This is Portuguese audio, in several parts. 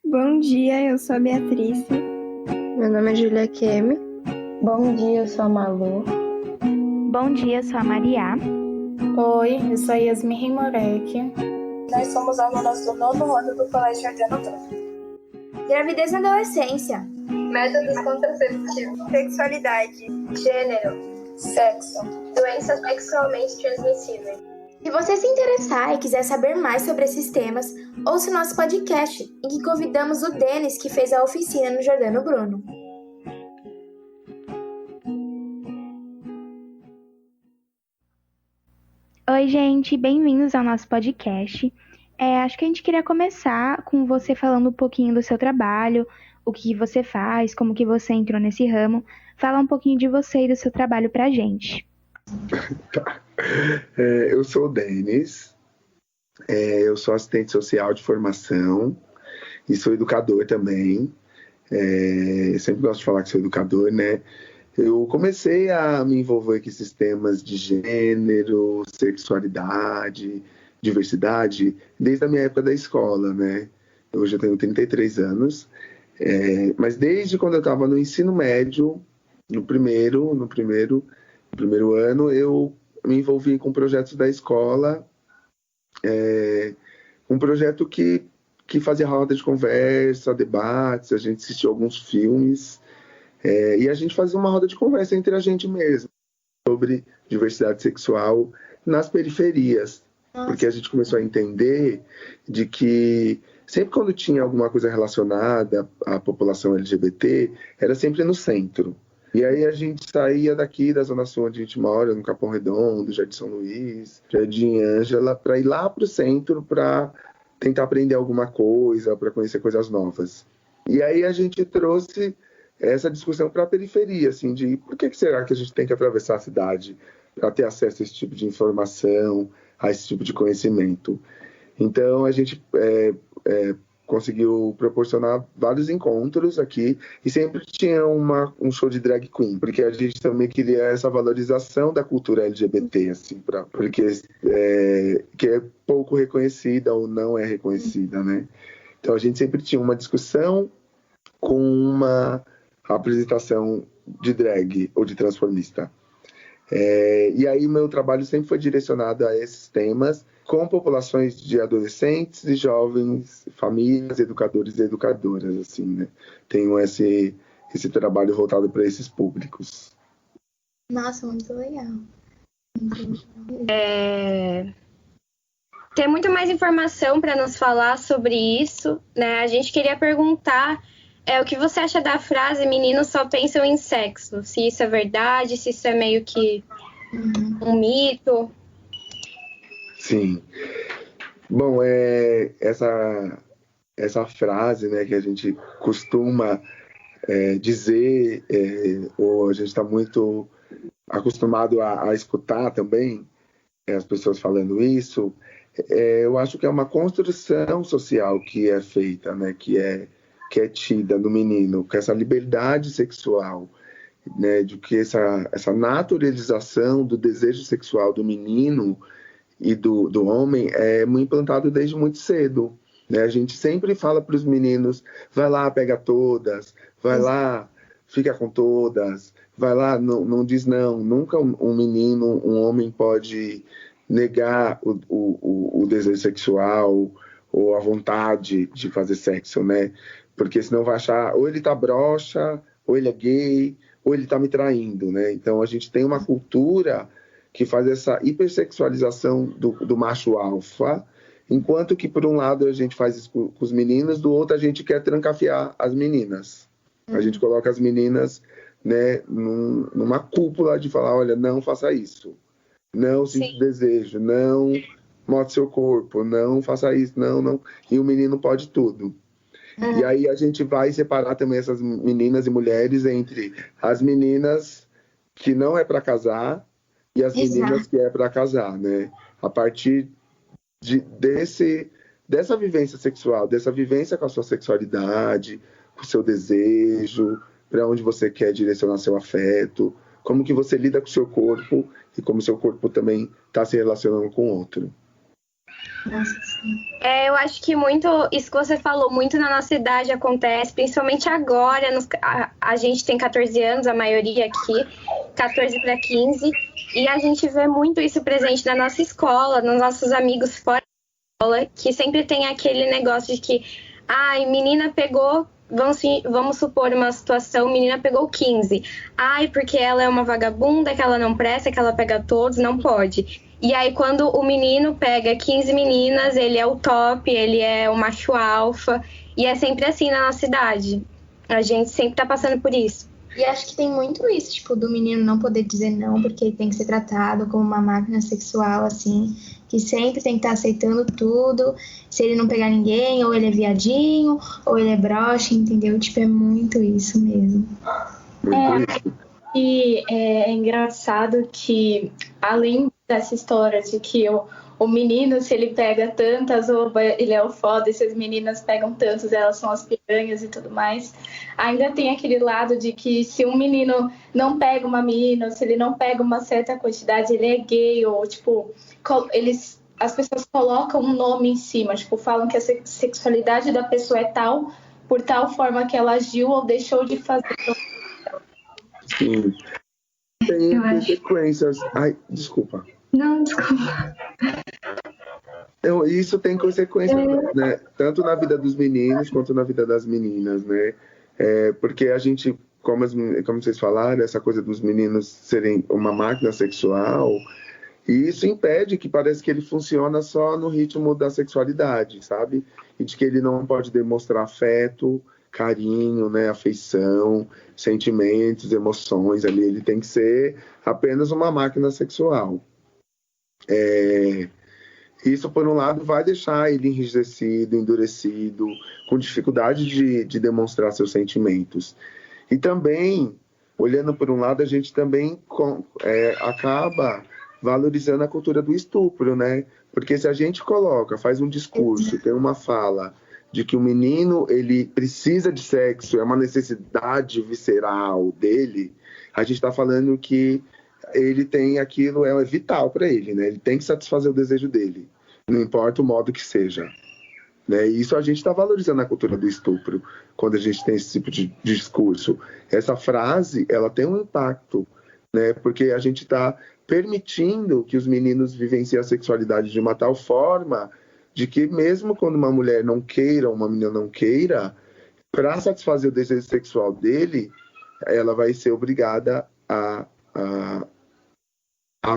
Bom dia, eu sou a Beatriz. Meu nome é Julia Kemi. Bom dia, eu sou a Malu. Bom dia, eu sou a Maria. Oi, eu sou a Yasmin Rimorek. Nós somos alunas do 9º ano do Colégio Jordano Bruno. Gravidez na adolescência. Métodos contraceptivos. Sexualidade. Gênero. Sexo. Doenças sexualmente transmissíveis. Se você se interessar e quiser saber mais sobre esses temas, ouça o nosso podcast, em que convidamos o Denis, que fez a oficina no Jordano Bruno. Oi, gente, bem-vindos ao nosso podcast. Acho que a gente queria começar com você falando um pouquinho do seu trabalho, o que você faz, como que você entrou nesse ramo. Fala um pouquinho de você e do seu trabalho pra gente. Tá. Eu sou o Denis, eu sou assistente social de formação e sou educador também. Sempre gosto de falar que sou educador, né? Eu comecei a me envolver com esses temas de gênero, sexualidade, diversidade, desde a minha época da escola, né? Hoje eu tenho 33 anos, mas desde quando eu estava no ensino médio, no primeiro ano, eu me envolvi com projetos da escola, um projeto que fazia roda de conversa, debates, a gente assistiu alguns filmes, e a gente fazia uma roda de conversa entre a gente mesmo, sobre diversidade sexual nas periferias, porque a gente começou a entender de que sempre quando tinha alguma coisa relacionada à população LGBT, era sempre no centro. E aí a gente saía daqui da Zona Sul, onde a gente mora, no Capão Redondo, Jardim São Luís, Jardim Ângela, para ir lá para o centro para tentar aprender alguma coisa, para conhecer coisas novas. E aí a gente trouxe essa discussão para a periferia, assim, de por que será que a gente tem que atravessar a cidade para ter acesso a esse tipo de informação, a esse tipo de conhecimento. Então a gente conseguiu proporcionar vários encontros aqui e sempre tinha um show de drag queen, porque a gente também queria essa valorização da cultura LGBT, assim, porque que é pouco reconhecida ou não é reconhecida, né? Então a gente sempre tinha uma discussão com uma apresentação de drag ou de transformista. E aí meu trabalho sempre foi direcionado a esses temas, com populações de adolescentes e jovens, famílias, educadores e educadoras, assim, né? Tenho esse trabalho voltado para esses públicos. Nossa, muito legal. Tem muito mais informação para nos falar sobre isso, né? A gente queria perguntar o que você acha da frase "meninos só pensam em sexo", se isso é verdade, se isso é meio que um mito. Sim. Bom, essa frase, né, que a gente costuma dizer, ou a gente está muito acostumado a escutar também, as pessoas falando isso, eu acho que é uma construção social que é feita, né, que é tida no menino, com essa liberdade sexual, né, de que essa naturalização do desejo sexual do menino e do homem é implantado desde muito cedo, né? A gente sempre fala para os meninos, vai lá, pega todas, vai lá, fica com todas, vai lá, não diz não. Nunca um menino, um homem pode negar o desejo sexual ou a vontade de fazer sexo, né? Porque senão vai achar, ou ele tá broxa, ou ele é gay, ou ele tá me traindo, né? Então a gente tem uma cultura que faz essa hipersexualização do macho alfa, enquanto que, por um lado, a gente faz isso com os meninos, do outro, a gente quer trancafiar as meninas. A gente coloca as meninas, né, numa cúpula de falar, olha, não faça isso, não sinta desejo, não mote seu corpo, não faça isso, não. E o menino pode tudo. E aí a gente vai separar também essas meninas e mulheres entre as meninas que não é para casar e as meninas que é para casar, né? A partir dessa vivência sexual, dessa vivência com a sua sexualidade, com o seu desejo, para onde você quer direcionar seu afeto, como que você lida com o seu corpo e como o seu corpo também está se relacionando com o outro. Nossa, sim. Eu acho que muito, isso que você falou, muito na nossa idade acontece, principalmente agora. A gente tem 14 anos, a maioria aqui, 14 para 15, e a gente vê muito isso presente na nossa escola, nos nossos amigos fora da escola, que sempre tem aquele negócio de que, menina pegou, vamos supor uma situação, menina pegou 15. Porque ela é uma vagabunda, que ela não presta, que ela pega todos, não pode. E aí, quando o menino pega 15 meninas, ele é o top, ele é o macho alfa. E é sempre assim na nossa idade. A gente sempre tá passando por isso. E acho que tem muito isso, tipo, do menino não poder dizer não, porque ele tem que ser tratado como uma máquina sexual, assim, que sempre tem que estar aceitando tudo. Se ele não pegar ninguém, ou ele é viadinho, ou ele é broxa, entendeu? Tipo, é muito isso mesmo. Muito isso. E é engraçado que, além dessa história de que o menino, se ele pega tantas, ele é o foda, e se as meninas pegam tantos, elas são as piranhas e tudo mais, ainda tem aquele lado de que se um menino não pega uma menina, ou se ele não pega uma certa quantidade, ele é gay, ou tipo, as pessoas colocam um nome em cima, tipo, falam que a sexualidade da pessoa é tal, por tal forma que ela agiu ou deixou de fazer. Sim. Tem consequências. Desculpa. Não, desculpa. Isso tem consequências, né? Tanto na vida dos meninos quanto na vida das meninas, né? Porque a gente, como vocês falaram, essa coisa dos meninos serem uma máquina sexual, e isso impede que parece que ele funciona só no ritmo da sexualidade, sabe? E de que ele não pode demonstrar afeto, carinho, né, afeição, sentimentos, emoções ali. Ele tem que ser apenas uma máquina sexual. Isso, por um lado, vai deixar ele enrijecido, endurecido, com dificuldade de demonstrar seus sentimentos. E também, olhando por um lado, a gente também acaba valorizando a cultura do estupro, né? Porque se a gente faz um discurso, tem uma fala de que o menino, ele precisa de sexo, é uma necessidade visceral dele, a gente está falando que ele tem aquilo, é vital para ele, né? Ele tem que satisfazer o desejo dele, não importa o modo que seja. Né? E isso a gente está valorizando a cultura do estupro, quando a gente tem esse tipo de discurso. Essa frase, ela tem um impacto, né? Porque a gente está permitindo que os meninos vivenciem a sexualidade de uma tal forma de que mesmo quando uma mulher não queira, uma menina não queira, para satisfazer o desejo sexual dele, ela vai ser obrigada a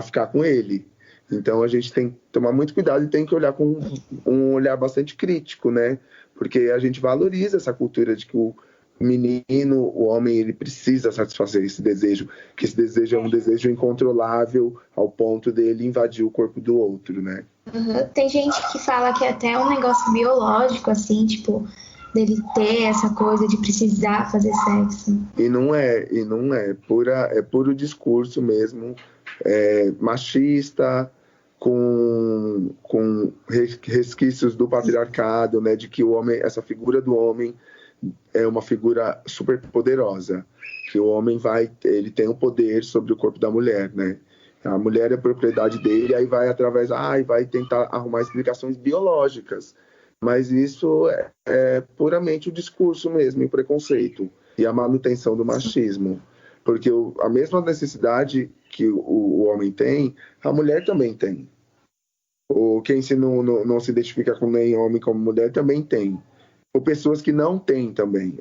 ficar com ele. Então a gente tem que tomar muito cuidado e tem que olhar com um olhar bastante crítico, né? Porque a gente valoriza essa cultura de que o menino, o homem, ele precisa satisfazer esse desejo, que esse desejo é um desejo incontrolável ao ponto dele invadir o corpo do outro, né? Uhum. Tem gente que fala que é até um negócio biológico, assim, tipo, dele ter essa coisa de precisar fazer sexo. E não é puro discurso mesmo, machista, com resquícios do patriarcado, né, de que o homem, essa figura do homem é uma figura super poderosa, que o homem ele tem o poder sobre o corpo da mulher, né? A mulher é propriedade dele, aí vai vai tentar arrumar explicações biológicas, mas isso é puramente o discurso mesmo, o preconceito e a manutenção do machismo, porque a mesma necessidade que o homem tem, a mulher também tem. Ou quem não se identifica com nem homem como mulher também tem. Ou pessoas que não têm também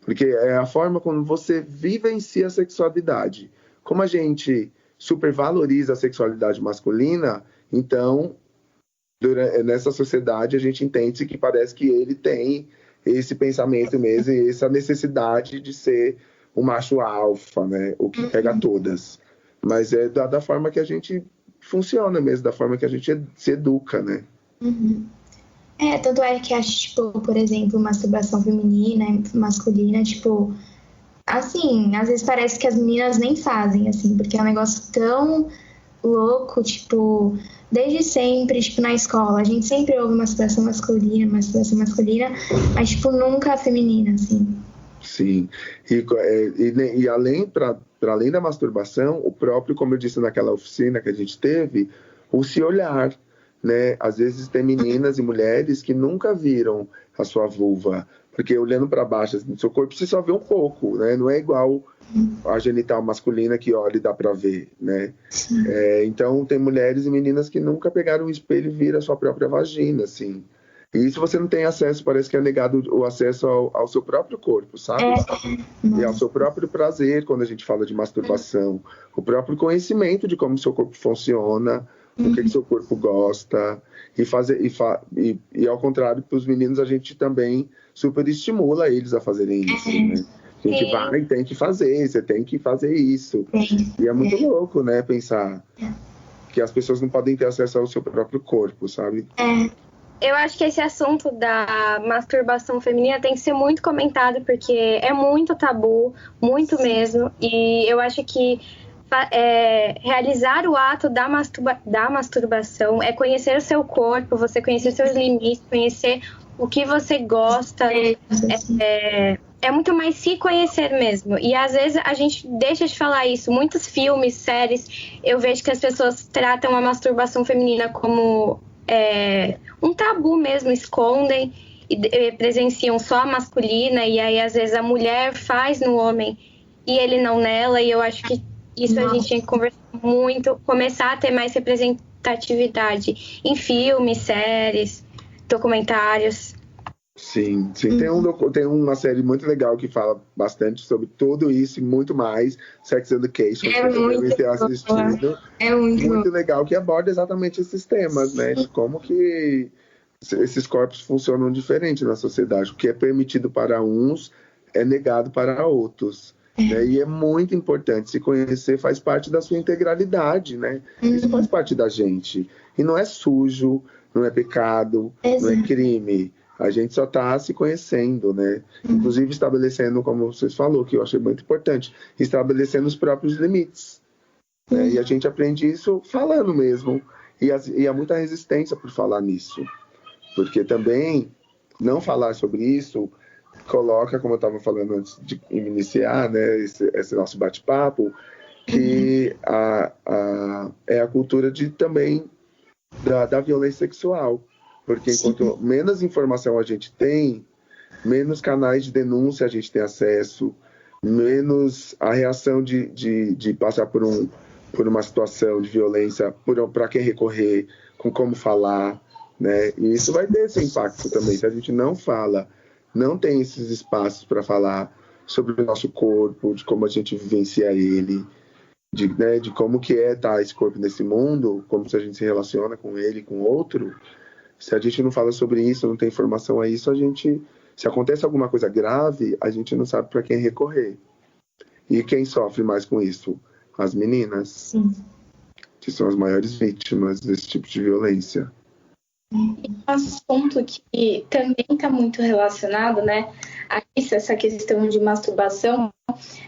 porque é a forma como você vivencia a sexualidade. Como a gente supervaloriza a sexualidade masculina, então nessa sociedade a gente entende que parece que ele tem esse pensamento mesmo, e essa necessidade de ser o macho alfa, né? O que pega todas. Mas é da forma que a gente funciona mesmo, da forma que a gente se educa, né? Uhum. Tanto é que acho, tipo, por exemplo, masturbação feminina e masculina, tipo, assim, às vezes parece que as meninas nem fazem, assim, porque é um negócio tão louco, tipo, desde sempre, tipo, na escola, a gente sempre ouve masturbação masculina, mas, tipo, nunca a feminina, assim. Sim, e além da masturbação, o próprio, como eu disse naquela oficina que a gente teve, o se olhar, né? Às vezes tem meninas e mulheres que nunca viram a sua vulva, porque olhando para baixo assim, do seu corpo você só vê um pouco, né? Não é igual a genital masculina que olha e dá para ver, né? Então tem mulheres e meninas que nunca pegaram um espelho e viram a sua própria vagina, assim. E isso você não tem acesso, parece que é negado o acesso ao seu próprio corpo, sabe? E ao seu próprio prazer, quando a gente fala de masturbação. O próprio conhecimento de como o seu corpo funciona, o que seu corpo gosta. E ao contrário, para os meninos, a gente também super estimula eles a fazerem isso, né? A gente vai e tem que fazer, você tem que fazer isso. E é muito louco, né? Pensar que as pessoas não podem ter acesso ao seu próprio corpo, sabe? Eu acho que esse assunto da masturbação feminina tem que ser muito comentado, porque é muito tabu, muito mesmo. E eu acho que realizar o ato da masturbação é conhecer o seu corpo, você conhecer seus limites, conhecer o que você gosta. É muito mais se conhecer mesmo. E às vezes a gente deixa de falar isso. Muitos filmes, séries, eu vejo que as pessoas tratam a masturbação feminina como um tabu mesmo, escondem e presenciam só a masculina, e aí às vezes a mulher faz no homem e ele não nela, e eu acho que isso a gente tinha que conversar muito, começar a ter mais representatividade em filmes, séries, documentários. Sim. Tem uma série muito legal que fala bastante sobre tudo isso e muito mais, Sex Education, que vocês devem ter assistido. É muito legal, que aborda exatamente esses temas, né? De como que esses corpos funcionam diferente na sociedade. O que é permitido para uns é negado para outros. Né? E é muito importante se conhecer, faz parte da sua integralidade, né? Isso faz parte da gente. E não é sujo, não é pecado, não é crime. A gente só está se conhecendo, né? Inclusive estabelecendo, como vocês falou, que eu achei muito importante, estabelecendo os próprios limites. Né? E a gente aprende isso falando mesmo. E há muita resistência por falar nisso. Porque também não falar sobre isso coloca, como eu estava falando antes de iniciar, né, esse nosso bate-papo, que é a cultura também da violência sexual. Porque enquanto menos informação a gente tem, menos canais de denúncia a gente tem acesso, menos a reação de passar por uma situação de violência, para quem recorrer, com como falar, né? E isso vai ter esse impacto também. Se a gente não fala, não tem esses espaços para falar sobre o nosso corpo, de como a gente vivencia ele, de como que é estar esse corpo nesse mundo, como a gente se relaciona com ele, com outro. Se a gente não fala sobre isso, não tem informação a isso, se acontece alguma coisa grave, a gente não sabe para quem recorrer. E quem sofre mais com isso? As meninas. Sim. Que são as maiores vítimas desse tipo de violência. Um assunto que também está muito relacionado, né, a isso, essa questão de masturbação,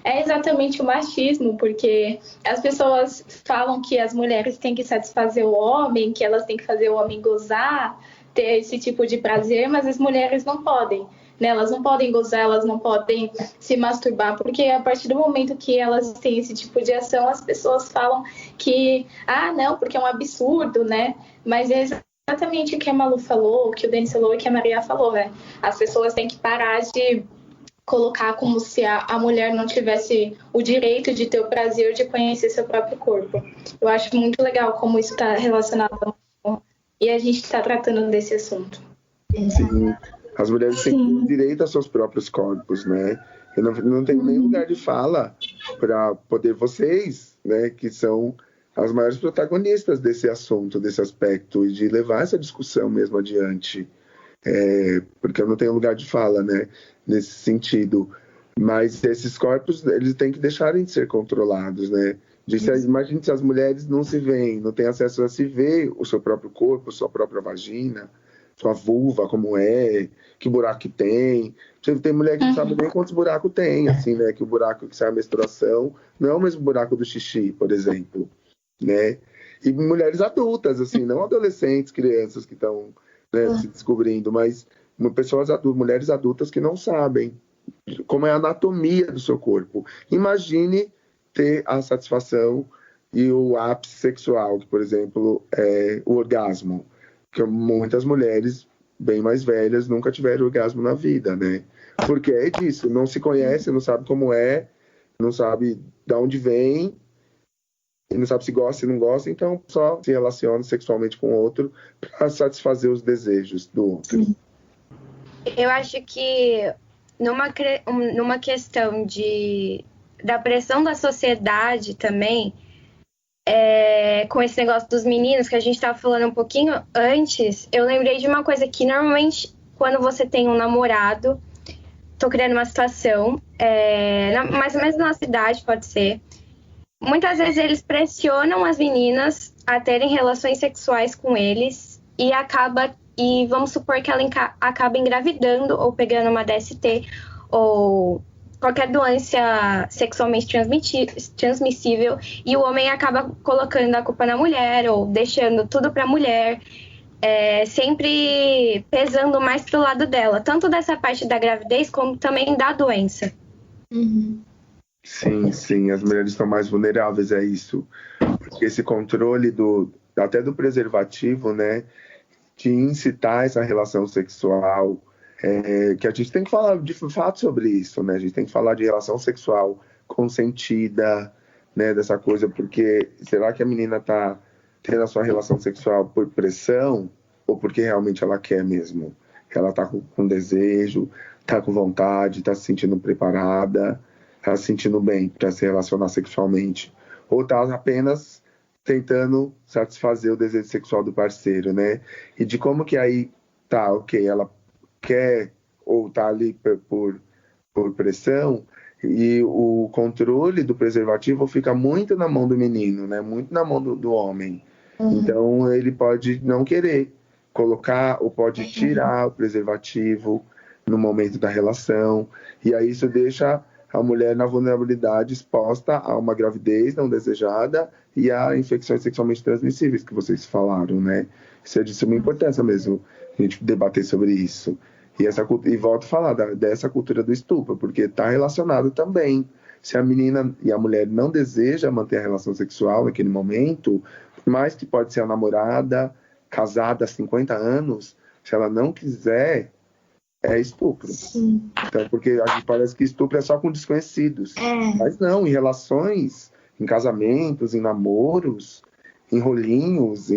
é exatamente o machismo, porque as pessoas falam que as mulheres têm que satisfazer o homem, que elas têm que fazer o homem gozar, ter esse tipo de prazer, mas as mulheres não podem. Né? Elas não podem gozar, elas não podem se masturbar, porque a partir do momento que elas têm esse tipo de ação, as pessoas falam que, não, porque é um absurdo, né? Mas é exatamente o que a Malu falou, o que o Denis falou e o que a Maria falou, né? As pessoas têm que parar de colocar como se a mulher não tivesse o direito de ter o prazer de conhecer seu próprio corpo. Eu acho muito legal como isso está relacionado e a gente está tratando desse assunto. Sim, as mulheres têm direito aos seus próprios corpos, né? Eu não tenho nem lugar de fala para poder vocês, né, que são as maiores protagonistas desse assunto, desse aspecto, e de levar essa discussão mesmo adiante. Porque eu não tenho lugar de fala, né, nesse sentido. Mas esses corpos, eles têm que deixarem de ser controlados, né? Imagine se as mulheres não se veem, não têm acesso a se ver o seu próprio corpo, sua própria vagina, sua vulva, como é, que buraco que tem. Tem mulher que não sabe nem quantos buracos tem, assim, né? Que o buraco que sai a menstruação não é o mesmo buraco do xixi, por exemplo, né? E mulheres adultas, assim, não adolescentes, crianças que estão, né, se descobrindo, mas mulheres adultas que não sabem como é a anatomia do seu corpo. Imagine ter a satisfação e o ápice sexual, que, por exemplo, é o orgasmo. que muitas mulheres bem mais velhas nunca tiveram orgasmo na vida, né? Porque é disso, não se conhece, não sabe como é, não sabe de onde vem, e não sabe se gosta, se não gosta, então só se relaciona sexualmente com o outro para satisfazer os desejos do outro. Eu acho que numa questão da pressão da sociedade também, com esse negócio dos meninos que a gente estava falando um pouquinho antes, eu lembrei de uma coisa que normalmente quando você tem um namorado, tô criando uma situação, mais ou menos na nossa idade pode ser, muitas vezes eles pressionam as meninas a terem relações sexuais com eles e vamos supor que ela acaba engravidando ou pegando uma DST ou qualquer doença sexualmente transmissível e o homem acaba colocando a culpa na mulher ou deixando tudo para a mulher, sempre pesando mais pro lado dela, tanto dessa parte da gravidez como também da doença. Uhum. Sim, as mulheres estão mais vulneráveis a isso, porque esse controle até do preservativo, né, de incitar essa relação sexual, que a gente tem que falar de fato sobre isso, né, a gente tem que falar de relação sexual consentida, né, dessa coisa, porque será que a menina está tendo a sua relação sexual por pressão ou porque realmente ela quer mesmo? Ela está com desejo, está com vontade, está se sentindo preparada, está se sentindo bem para se relacionar sexualmente, ou está apenas tentando satisfazer o desejo sexual do parceiro, né? E de como que aí tá, ok, ela quer ou tá ali por pressão, e o controle do preservativo fica muito na mão do menino, né? Muito na mão do homem. Então ele pode não querer colocar ou pode tirar o preservativo no momento da relação, e aí isso deixa a mulher na vulnerabilidade exposta a uma gravidez não desejada e a infecções sexualmente transmissíveis que vocês falaram, né? Isso é de suma importância mesmo, a gente debater sobre isso. E volto a falar dessa cultura do estupro, porque está relacionado também. Se a menina e a mulher não desejam manter a relação sexual naquele momento, por mais que pode ser a namorada, casada há 50 anos, se ela não quiser, é estupro. Sim. Então, porque a gente parece que estupro é só com desconhecidos. Mas não, em relações, em casamentos, em namoros, em rolinhos,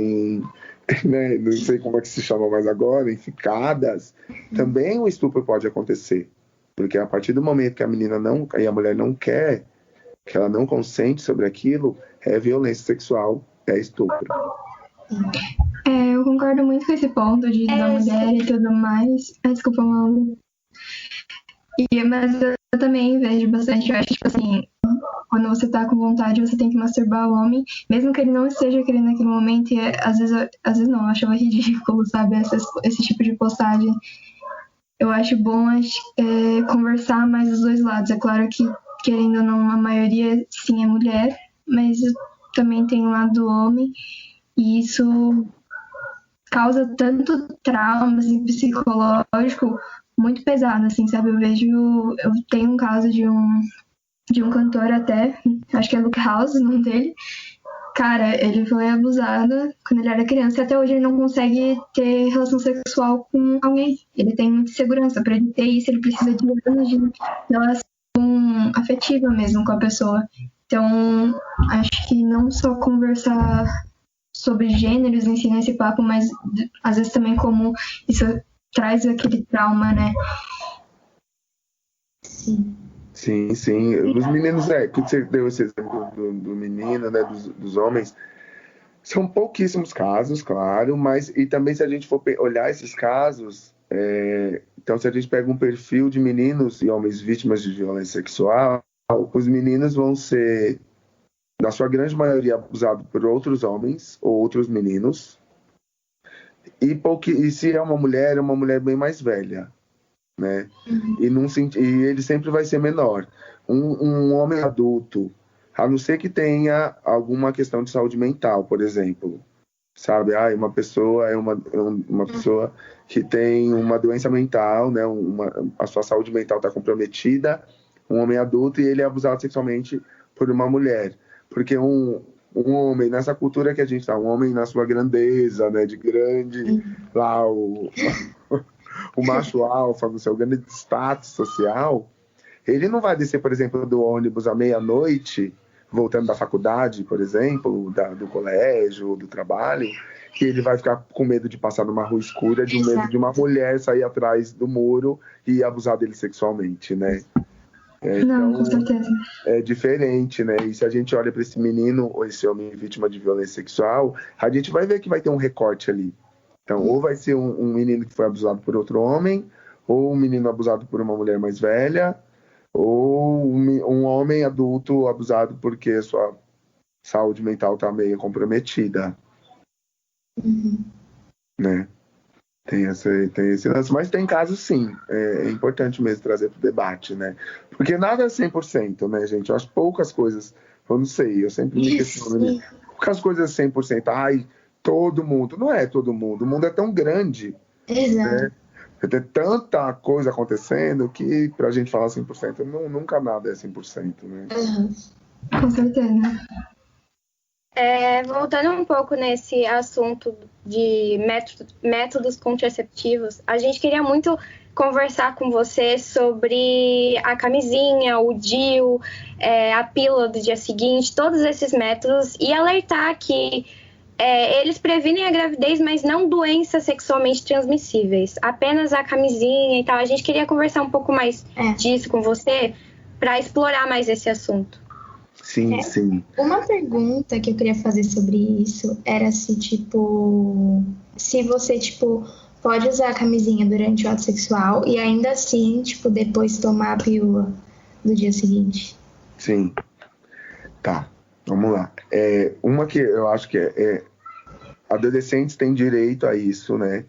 né, não sei como é que se chama mais agora, em ficadas, também o estupro pode acontecer. Porque a partir do momento que a menina e a mulher não quer, que ela não consente sobre aquilo, é violência sexual, é estupro. Eu concordo muito com esse ponto da mulher e tudo mais. Desculpa, Mauro. Mas eu também vejo bastante, eu acho, tipo assim, quando você tá com vontade, você tem que masturbar o homem, mesmo que ele não esteja querendo naquele momento, e às vezes não, eu achava ridículo, sabe, esse tipo de postagem. Eu acho bom conversar mais os dois lados. É claro que, querendo ou não, a maioria, sim, é mulher, mas também tem o lado do homem, e isso causa tanto trauma assim, psicológico muito pesado, assim, sabe? Eu tenho um caso de um cantor até, acho que é Luke House, o nome dele. Cara, ele foi abusado quando ele era criança e até hoje ele não consegue ter relação sexual com alguém. Ele tem muita insegurança. Para ele ter isso, ele precisa de anos de relação afetiva mesmo com a pessoa. Então, acho que não só conversar sobre gêneros, ensinar esse papo, mas às vezes também como isso traz aquele trauma, né? Sim. Sim. Os meninos, que você deu esse exemplo do menino, né, dos homens, são pouquíssimos casos, claro, mas e também se a gente for olhar esses casos, então se a gente pega um perfil de meninos e homens vítimas de violência sexual, os meninos vão ser, na sua grande maioria, abusados por outros homens ou outros meninos, e se é uma mulher bem mais velha, né? E ele sempre vai ser menor. Um homem adulto, a não ser que tenha alguma questão de saúde mental, por exemplo, sabe? Uma pessoa uma pessoa que tem uma doença mental, né? A sua saúde mental está comprometida, um homem adulto, e ele é abusado sexualmente por uma mulher, porque um homem, nessa cultura que a gente está, um homem na sua grandeza, né, de grande, lá o macho alfa, no seu grande status social, ele não vai descer, por exemplo, do ônibus à meia-noite, voltando da faculdade, por exemplo, do colégio, do trabalho, que ele vai ficar com medo de passar numa rua escura, de medo de uma mulher sair atrás do muro e abusar dele sexualmente, né? Não, Então, com certeza. é diferente, né? E se a gente olha para esse menino ou esse homem vítima de violência sexual, a gente vai ver que vai ter um recorte ali. Então, ou vai ser um menino que foi abusado por outro homem, ou um menino abusado por uma mulher mais velha, ou um homem adulto abusado porque a sua saúde mental está meio comprometida. Né? Tem esse lance, mas tem casos sim, é importante mesmo trazer para o debate, né? Porque nada é 100%, né, gente? Eu acho poucas coisas, eu não sei, eu sempre me questiono, poucas coisas 100%, ai, todo mundo, não é todo mundo, o mundo é tão grande, né? Tem tanta coisa acontecendo que pra gente falar 100%, nunca nada é 100%, né? Com certeza. Voltando um pouco nesse assunto de métodos contraceptivos, a gente queria muito conversar com você sobre a camisinha, o DIU, a pílula do dia seguinte, todos esses métodos, e alertar que eles previnem a gravidez, mas não doenças sexualmente transmissíveis, apenas a camisinha e tal. A gente queria conversar um pouco mais disso com você para explorar mais esse assunto. Sim, sim. Uma pergunta que eu queria fazer sobre isso era se você, pode usar a camisinha durante o ato sexual e ainda assim, depois tomar a pílula do dia seguinte. Sim. Tá, vamos lá. Uma que eu acho que adolescentes têm direito a isso, né?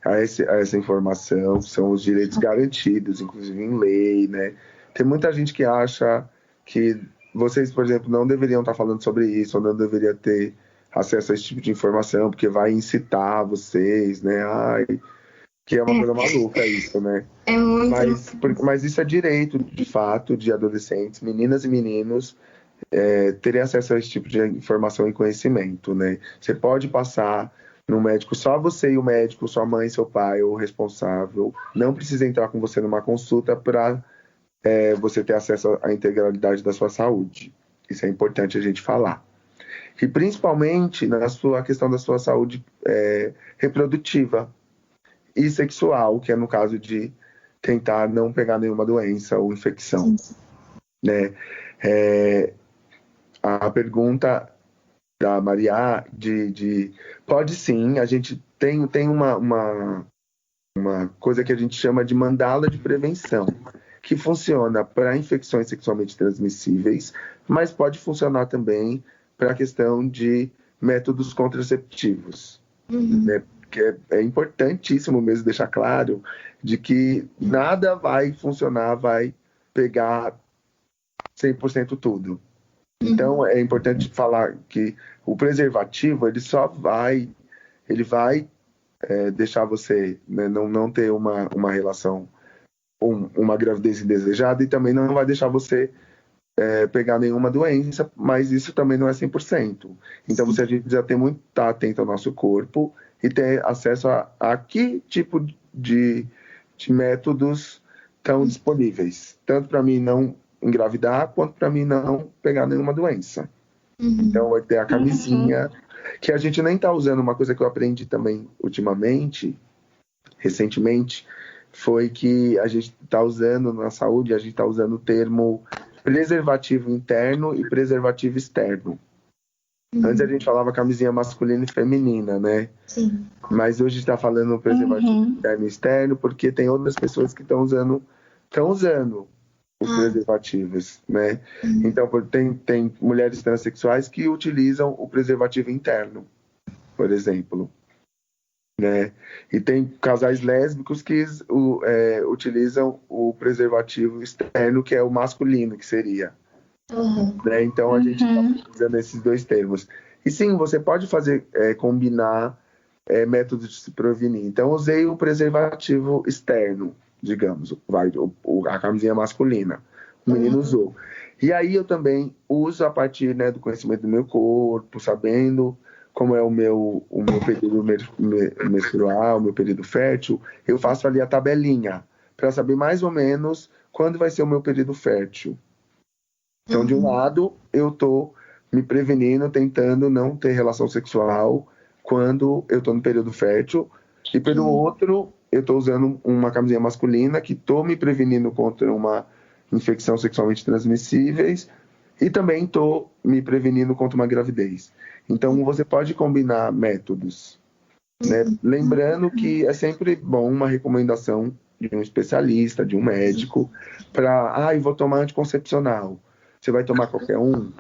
A essa informação, são os direitos garantidos, inclusive em lei, né? Tem muita gente que acha que vocês, por exemplo, não deveriam estar falando sobre isso, ou não deveriam ter acesso a esse tipo de informação, porque vai incitar vocês, né? Que é uma coisa maluca isso, né? É muito. Mas isso é direito, de fato, de adolescentes, meninas e meninos, terem acesso a esse tipo de informação e conhecimento, né? Você pode passar no médico, só você e o médico, sua mãe, seu pai, ou o responsável, não precisa entrar com você numa consulta para você ter acesso à integralidade da sua saúde. Isso é importante a gente falar. E principalmente na questão da sua saúde reprodutiva e sexual, que é no caso de tentar não pegar nenhuma doença ou infecção. Né? A pergunta da Maria pode sim, a gente tem uma coisa que a gente chama de mandala de prevenção, que funciona para infecções sexualmente transmissíveis, mas pode funcionar também para a questão de métodos contraceptivos. Né? Porque é importantíssimo mesmo deixar claro de que nada vai funcionar, vai pegar 100% tudo. Então, é importante falar que o preservativo, ele vai deixar você, né, não ter uma relação, uma gravidez indesejada, e também não vai deixar você pegar nenhuma doença, mas isso também não é 100%. Então, a gente precisa estar atento ao nosso corpo e ter acesso a que tipo de métodos estão disponíveis, tanto para mim não engravidar, quanto para mim não pegar nenhuma doença. Então, vai ter a camisinha, que a gente nem está usando. Uma coisa que eu aprendi também recentemente, foi que a gente está usando na saúde, a gente está usando o termo preservativo interno e preservativo externo. Antes a gente falava camisinha masculina e feminina, né? Sim. Mas hoje está falando preservativo interno e externo, porque tem outras pessoas que estão usando os preservativos, né? Então, tem mulheres transexuais que utilizam o preservativo interno, por exemplo, né? E tem casais lésbicos que utilizam o preservativo externo, que é o masculino, que seria. Né? Então, a gente está usando esses dois termos. E sim, você pode combinar métodos de se prevenir. Então, usei o preservativo externo, digamos, a camisinha masculina. o menino usou. E aí eu também uso a partir, né, do conhecimento do meu corpo, sabendo como é o meu período menstrual, o meu período fértil, eu faço ali a tabelinha para saber mais ou menos quando vai ser o meu período fértil. Então, de um lado, eu tô me prevenindo, tentando não ter relação sexual quando eu tô no período fértil, e pelo outro, eu tô usando uma camisinha masculina que tô me prevenindo contra uma infecção sexualmente transmissíveis e também tô me prevenindo contra uma gravidez. Então, você pode combinar métodos, né? Lembrando que é sempre bom uma recomendação de um especialista, de um médico, para, vou tomar anticoncepcional. Você vai tomar qualquer um?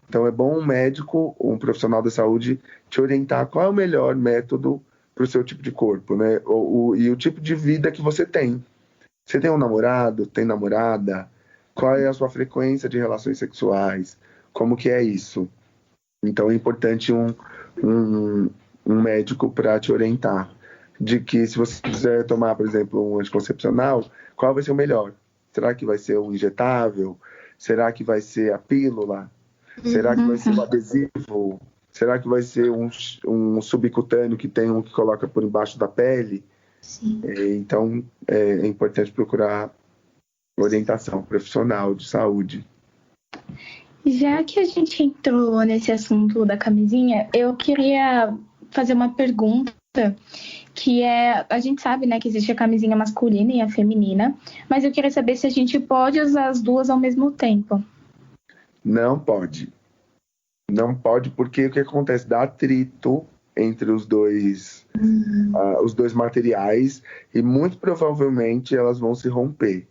Então, é bom um médico, um profissional da saúde, te orientar qual é o melhor método para o seu tipo de corpo, né? E o tipo de vida que você tem. Você tem um namorado? Tem namorada? Qual é a sua frequência de relações sexuais? Como que é isso? Então, é importante um médico para te orientar de que se você quiser tomar, por exemplo, um anticoncepcional, qual vai ser o melhor? Será que vai ser o injetável? Será que vai ser a pílula? Será que vai ser o adesivo? Será que vai ser um subcutâneo que tem um que coloca por embaixo da pele? Sim. Então, é importante procurar orientação profissional de saúde. Já que a gente entrou nesse assunto da camisinha, eu queria fazer uma pergunta que é, a gente sabe, né, que existe a camisinha masculina e a feminina, mas eu queria saber se a gente pode usar as duas ao mesmo tempo. Não pode. Não pode, porque o que acontece? Dá atrito entre os dois materiais e muito provavelmente elas vão se romper.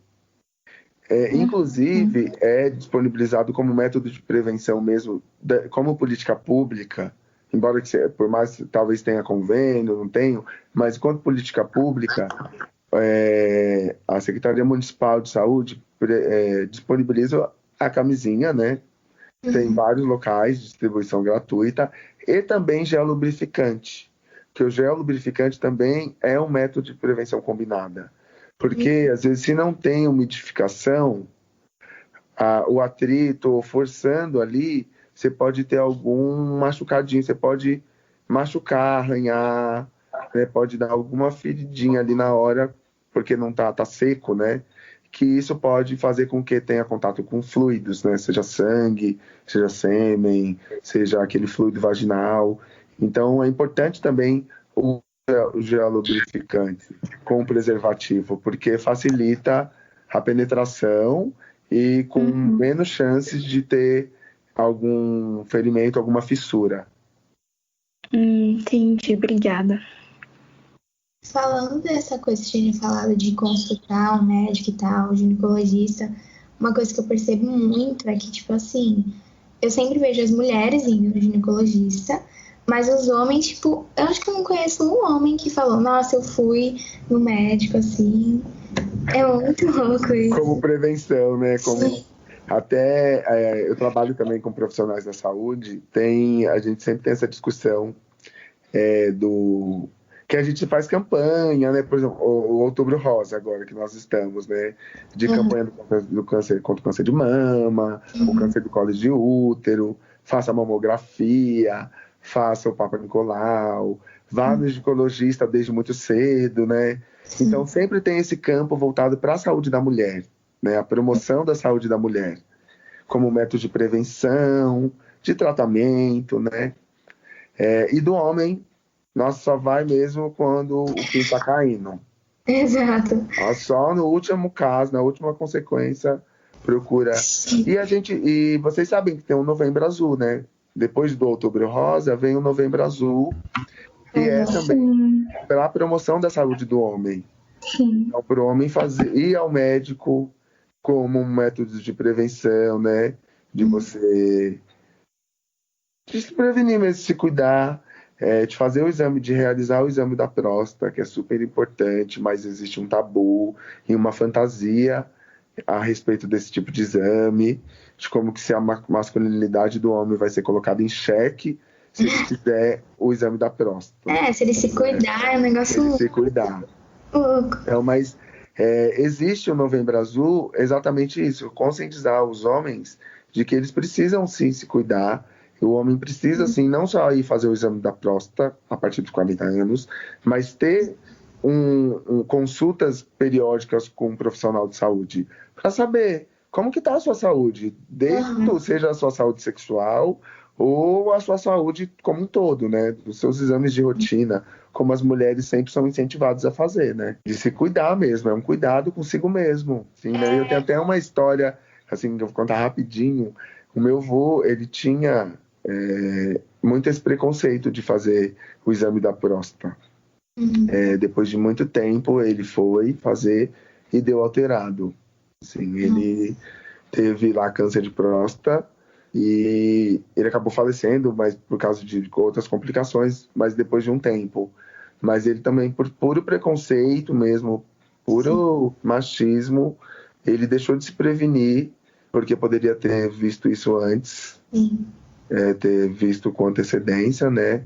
Inclusive, é disponibilizado como método de prevenção mesmo, como política pública, embora que, por mais que talvez tenha convênio, não tenho, mas enquanto política pública, a Secretaria Municipal de Saúde disponibiliza a camisinha, né? Tem vários locais de distribuição gratuita e também gel lubrificante, que o gel lubrificante também é um método de prevenção combinada. Porque, às vezes, se não tem umidificação, o atrito forçando ali, você pode ter algum machucadinho, você pode machucar, arranhar, né? Pode dar alguma feridinha ali na hora, porque não tá seco, né? Que isso pode fazer com que tenha contato com fluidos, né? Seja sangue, seja sêmen, seja aquele fluido vaginal. Então, é importante também o gel lubrificante com preservativo, porque facilita a penetração e com menos chances de ter algum ferimento, alguma fissura. Entendi, obrigada. Falando dessa coisa que a gente falava de consultar o médico e tal, o ginecologista, uma coisa que eu percebo muito é que, tipo assim, eu sempre vejo as mulheres indo no ginecologista, mas os homens, tipo, eu acho que eu não conheço um homem que falou, nossa, eu fui no médico, assim. É muito louco isso. Como prevenção, né? Até eu trabalho também com profissionais da saúde, a gente sempre tem essa discussão que a gente faz campanha, né? Por exemplo, o Outubro Rosa agora que nós estamos, né? De campanha do câncer contra o câncer de mama, o câncer do colo de útero, faça a mamografia, faça o Papa Nicolau, vá no ginecologista desde muito cedo, né? Então sempre tem esse campo voltado para a saúde da mulher, né? A promoção da saúde da mulher, como método de prevenção, de tratamento, né? E do homem, nós só vai mesmo quando o fim está caindo. Exato. Só no último caso, na última consequência, procura. E vocês sabem que tem um Novembro Azul, né? Depois do Outubro Rosa, vem o Novembro Azul, que é também pela promoção da saúde do homem. Sim. Então, para o homem ir ao médico como um método de prevenção, né? De você se prevenir mesmo, se cuidar, de realizar o exame da próstata, que é super importante, mas existe um tabu e uma fantasia a respeito desse tipo de exame, de como que se a masculinidade do homem vai ser colocada em xeque se ele fizer o exame da próstata. Se ele se cuidar, é um negócio... Se ele se cuidar. Louco. Então, mas Existe o Novembro Azul exatamente isso, conscientizar os homens de que eles precisam sim se cuidar. O homem precisa sim não só ir fazer o exame da próstata a partir dos 40 anos, mas ter consultas periódicas com um profissional de saúde para saber como que está a sua saúde, seja a sua saúde sexual ou a sua saúde como um todo, né? Os seus exames de rotina, como as mulheres sempre são incentivadas a fazer, né? De se cuidar mesmo, é um cuidado consigo mesmo. Assim, né? Eu tenho até uma história, assim, que eu vou contar rapidinho. O meu avô, ele tinha muito esse preconceito de fazer o exame da próstata. Depois de muito tempo, ele foi fazer e deu alterado. Assim, ele teve lá câncer de próstata e ele acabou falecendo, mas por causa de outras complicações, mas depois de um tempo. Mas ele também, por puro preconceito mesmo, puro machismo, ele deixou de se prevenir, porque poderia ter visto isso antes, ter visto com antecedência, né?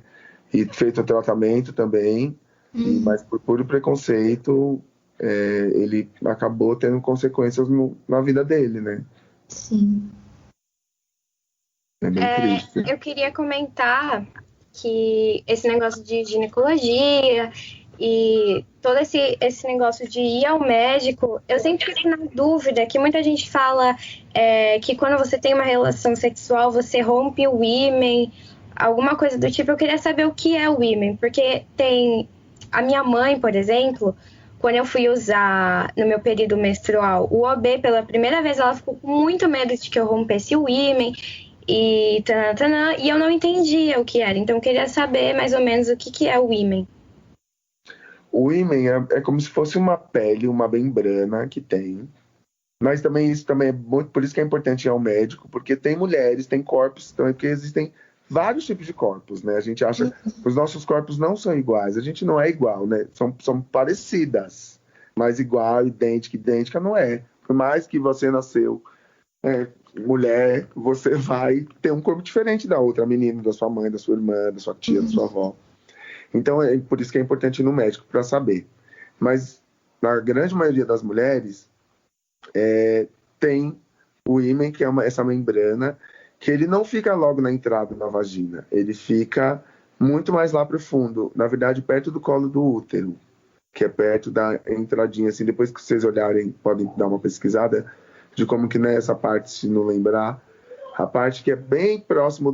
E feito o tratamento também, mas por puro preconceito, ele acabou tendo consequências na vida dele, né? Sim. É bem triste. Eu queria comentar que esse negócio de ginecologia e todo esse negócio de ir ao médico, eu sempre fico na dúvida que muita gente fala que quando você tem uma relação sexual, você rompe o ímen, alguma coisa do tipo. Eu queria saber o que é o ímen, porque tem a minha mãe, por exemplo, quando eu fui usar no meu período menstrual o OB pela primeira vez, ela ficou com muito medo de que eu rompesse o ímen e eu não entendia o que era. Então eu queria saber mais ou menos o que é o ímen. O ímen é como se fosse uma pele, uma membrana que tem. Mas também isso também é muito, por isso que é importante ir ao médico, porque tem mulheres, tem corpos também, porque existem vários tipos de corpos, né? A gente acha que os nossos corpos não são iguais, a gente não é igual, né? São parecidas, mas igual, idêntica não é. Por mais que você nasceu mulher, você vai ter um corpo diferente da outra menina, da sua mãe, da sua irmã, da sua tia, da sua avó. Então, é por isso que é importante ir no médico para saber. Mas, na grande maioria das mulheres, tem o ímen, que é essa membrana, que ele não fica logo na entrada da vagina. Ele fica muito mais lá para o fundo, na verdade, perto do colo do útero, que é perto da entradinha, assim. Depois que vocês olharem, podem dar uma pesquisada de como que nessa parte, se não lembrar, a parte que é bem próximo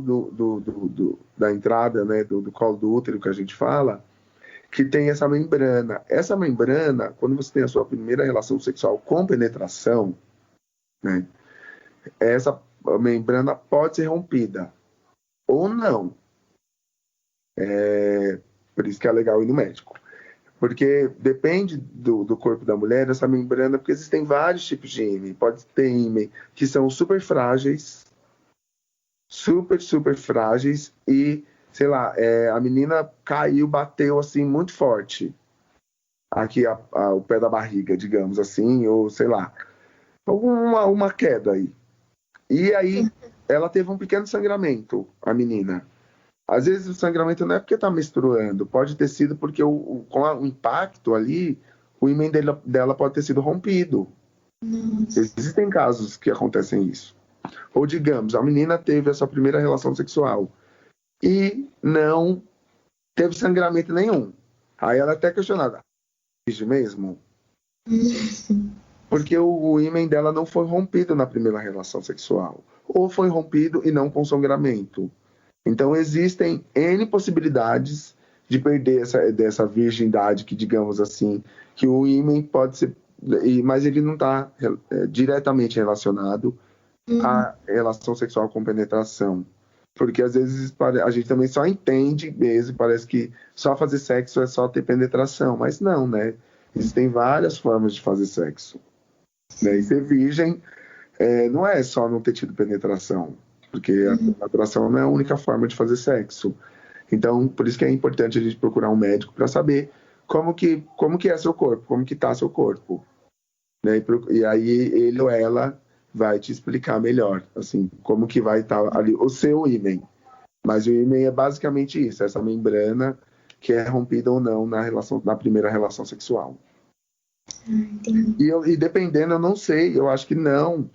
da entrada, né, do colo do útero, que a gente fala, que tem essa membrana. Essa membrana, quando você tem a sua primeira relação sexual com penetração, né, essa membrana pode ser rompida ou não. Por isso que é legal ir no médico. Porque depende do corpo da mulher, essa membrana, porque existem vários tipos de ímen. Pode ter ímen que são super frágeis, super frágeis, e, sei lá, a menina caiu, bateu assim muito forte, aqui o pé da barriga, digamos assim, ou sei lá, uma queda aí. E aí ela teve um pequeno sangramento, a menina. Às vezes o sangramento não é porque está menstruando, pode ter sido porque com o impacto ali, o ímen dela pode ter sido rompido. Nossa. Existem casos que acontecem isso. Ou digamos, a menina teve a sua primeira relação sexual e não teve sangramento nenhum. Aí ela é até questionada, isso mesmo? Porque o ímen dela não foi rompido na primeira relação sexual. Ou foi rompido e não com sangramento. Então existem N possibilidades de perder dessa virgindade, que digamos assim, que o ímen pode ser, mas ele não está diretamente relacionado à relação sexual com penetração. Porque às vezes a gente também só entende mesmo, parece que só fazer sexo é só ter penetração, mas não, né? Existem várias formas de fazer sexo. Né? E ser virgem não é só não ter tido penetração, porque a penetração não é a única forma de fazer sexo. Então, por isso que é importante a gente procurar um médico para saber como que é seu corpo, como que está seu corpo. Né? E aí ele ou ela vai te explicar melhor, assim, como que vai estar ali o seu ímen. Mas o ímen é basicamente isso, essa membrana que é rompida ou não na primeira relação sexual. Entendi. E dependendo, eu não sei, eu acho que não.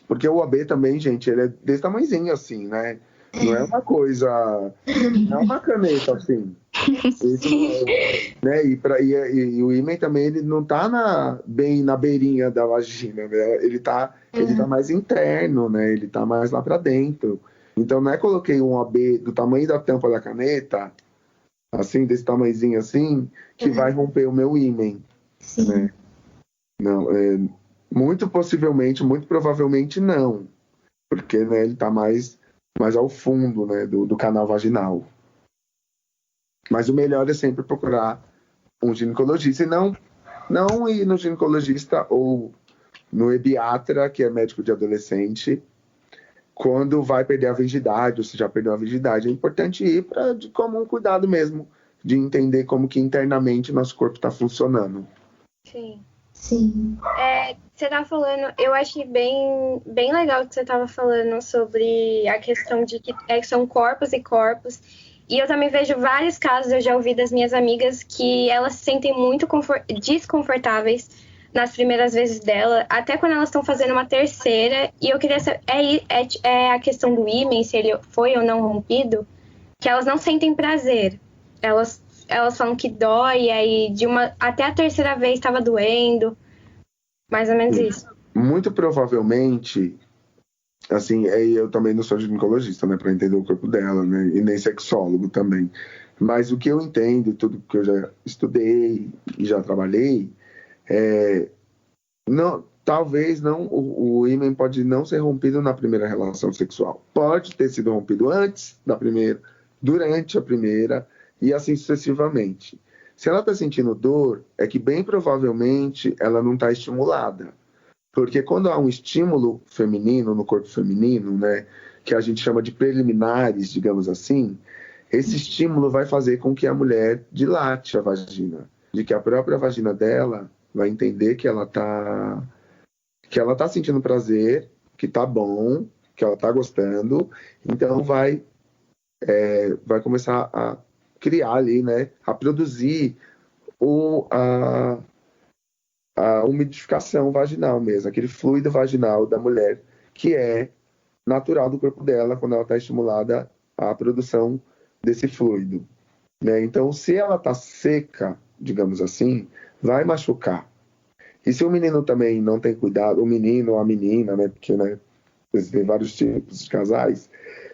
Porque o OAB também, gente, ele é desse tamanhozinho assim, né? Não é uma coisa, não é uma caneta assim. Isso, né? E o ímen também, ele não tá bem na beirinha da vagina, né? Ele tá mais interno, né? Ele tá mais lá pra dentro. Então não é que eu coloquei um OAB do tamanho da tampa da caneta, assim, desse tamanhozinho assim, que vai romper o meu ímen, né? Não, muito possivelmente, muito provavelmente não. Porque, né, ele tá mais ao fundo, né, do canal vaginal. Mas o melhor é sempre procurar um ginecologista e não ir no ginecologista ou no ebiatra, que é médico de adolescente, quando vai perder a virgindade, ou se já perdeu a virgindade. É importante ir de comum cuidado mesmo, de entender como que internamente nosso corpo está funcionando. Sim. Você estava falando, eu achei bem legal que você estava falando sobre a questão de que são corpos e corpos. E eu também vejo vários casos, eu já ouvi das minhas amigas, que elas se sentem muito desconfortáveis nas primeiras vezes dela, até quando elas estão fazendo uma terceira. E eu queria saber, é a questão do ímen, se ele foi ou não rompido, que elas não sentem prazer. Elas falam que dói, e aí até a terceira vez estava doendo. Mais ou menos isso. Muito provavelmente, assim, eu também não sou ginecologista, né, para entender o corpo dela, né, e nem sexólogo também. Mas o que eu entendo, tudo que eu já estudei e já trabalhei, talvez não, o ímen pode não ser rompido na primeira relação sexual. Pode ter sido rompido antes da primeira, durante a primeira e assim sucessivamente. Se ela está sentindo dor, é que bem provavelmente ela não está estimulada. Porque quando há um estímulo feminino no corpo feminino, né, que a gente chama de preliminares, digamos assim, esse estímulo vai fazer com que a mulher dilate a vagina, de que a própria vagina dela vai entender que ela está sentindo prazer, que está bom, que ela está gostando, então vai começar a criar ali, né, a produzir a umidificação vaginal mesmo, aquele fluido vaginal da mulher que é natural do corpo dela quando ela está estimulada à produção desse fluido, né? Então, se ela está seca, digamos assim, vai machucar. E se o menino também não tem cuidado, o menino ou a menina, né, porque, né, tem vários tipos de casais,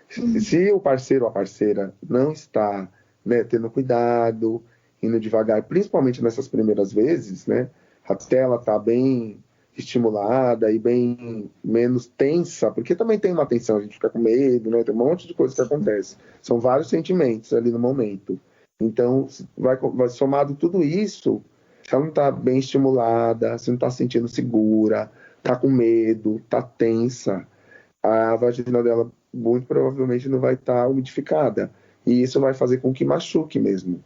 se o parceiro ou a parceira não está, né, tendo cuidado, indo devagar, principalmente nessas primeiras vezes, né, até ela tá bem estimulada e bem menos tensa, porque também tem uma tensão, a gente fica com medo, né, tem um monte de coisa que acontece. São vários sentimentos ali no momento. Então, vai somado tudo isso, se ela não tá bem estimulada, se não tá se sentindo segura, tá com medo, tá tensa, a vagina dela muito provavelmente não vai estar umidificada. E isso vai fazer com que machuque mesmo.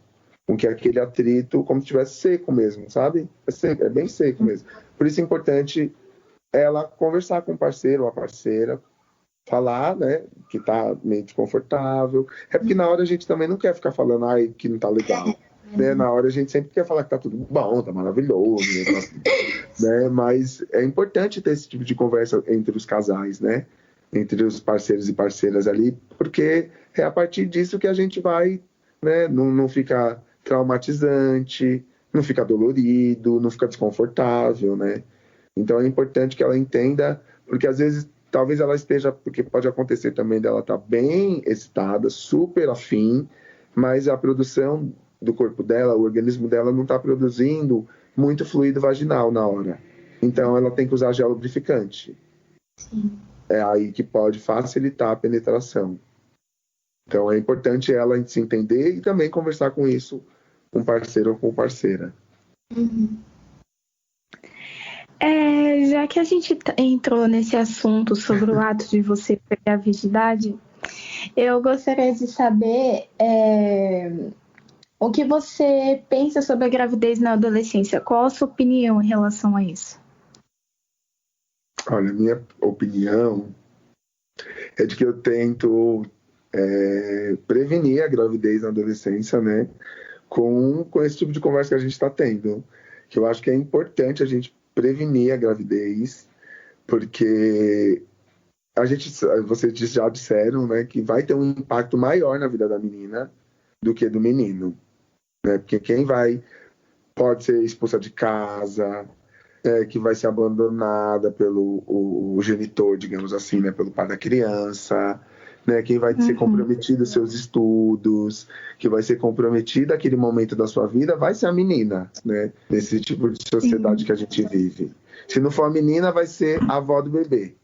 Com que aquele atrito, como se estivesse seco mesmo, sabe? É seco, é bem seco mesmo. Por isso é importante ela conversar com o parceiro ou a parceira, falar, né, que tá meio desconfortável. É porque na hora a gente também não quer ficar falando, que não tá legal. Né? Na hora a gente sempre quer falar que tá tudo bom, tá maravilhoso, né? Mas é importante ter esse tipo de conversa entre os casais, né? Entre os parceiros e parceiras ali, porque é a partir disso que a gente vai, né? Não fica traumatizante, não fica dolorido, não fica desconfortável, né? Então é importante que ela entenda, porque às vezes talvez ela esteja, porque pode acontecer também dela estar bem excitada, super afim, mas a produção do corpo dela, o organismo dela não está produzindo muito fluido vaginal na hora. Então ela tem que usar gel lubrificante. Sim. É aí que pode facilitar a penetração. Então é importante ela se entender e também conversar com isso com parceiro ou com parceira. Uhum. Já que a gente entrou nesse assunto sobre o ato de você perder a virgindade, eu gostaria de saber o que você pensa sobre a gravidez na adolescência. Qual a sua opinião em relação a isso? Olha, minha opinião é de que eu tento prevenir a gravidez na adolescência, né? Com esse tipo de conversa que a gente está tendo. que eu acho que é importante a gente prevenir a gravidez, porque vocês já disseram, né, que vai ter um impacto maior na vida da menina do que do menino, né? Porque quem pode ser expulsa de casa, que vai ser abandonada pelo o genitor, digamos assim, né, pelo pai da criança, né, quem vai ser comprometido nos seus estudos, que vai ser comprometida naquele momento da sua vida, vai ser a menina, né, nesse tipo de sociedade que a gente vive. Se não for a menina, vai ser a avó do bebê,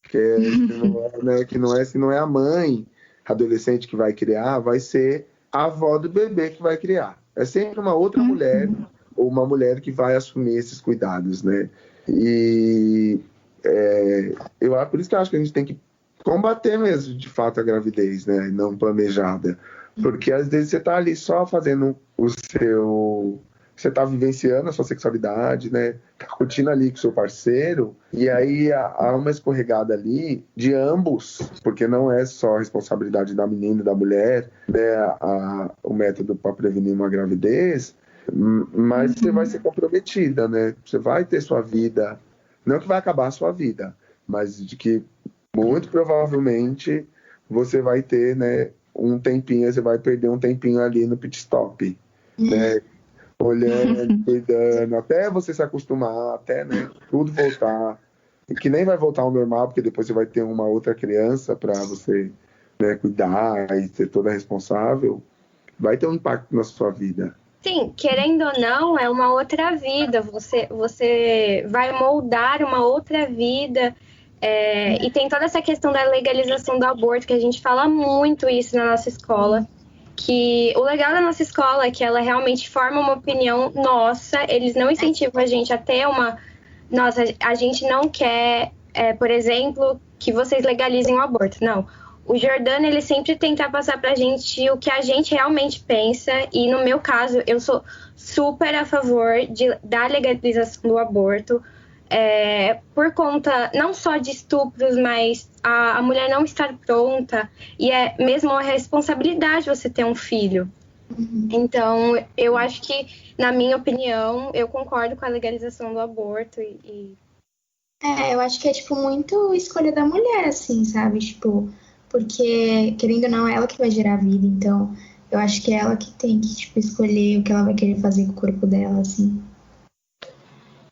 que não é a mãe adolescente que vai criar, vai ser a avó do bebê que vai criar. É sempre uma outra mulher, ou uma mulher que vai assumir esses cuidados, né? E por isso que eu acho que a gente tem que combater mesmo, de fato, a gravidez, né? Não planejada. Porque às vezes você tá ali só fazendo você tá vivenciando a sua sexualidade, né? Tá curtindo ali com o seu parceiro, e aí há uma escorregada ali de ambos, porque não é só a responsabilidade da menina e da mulher, né? O método para prevenir uma gravidez, mas você vai ser comprometida, né? Você vai ter sua vida, não que vai acabar a sua vida, mas de que muito provavelmente você vai ter, né, um tempinho, você vai perder um tempinho ali no pit stop, né? Olhando, cuidando, até você se acostumar, até, né, tudo voltar, e que nem vai voltar ao normal, porque depois você vai ter uma outra criança para você, né, cuidar e ser toda responsável, vai ter um impacto na sua vida. Sim, querendo ou não, é uma outra vida, você vai moldar uma outra vida, e tem toda essa questão da legalização do aborto, que a gente fala muito isso na nossa escola, que o legal da nossa escola é que ela realmente forma uma opinião nossa, eles não incentivam a gente a ter nossa, a gente não quer, por exemplo, que vocês legalizem o aborto, não. O Jordano, ele sempre tenta passar pra gente o que a gente realmente pensa, e no meu caso, eu sou super a favor da legalização do aborto, por conta não só de estupros, mas a mulher não estar pronta, e é mesmo a responsabilidade você ter um filho. Então, eu acho que, na minha opinião, eu concordo com a legalização do aborto eu acho que é, tipo, muito escolha da mulher, assim, sabe? Tipo, porque, querendo ou não, é ela que vai gerar a vida, então eu acho que é ela que tem que, tipo, escolher o que ela vai querer fazer com o corpo dela, assim.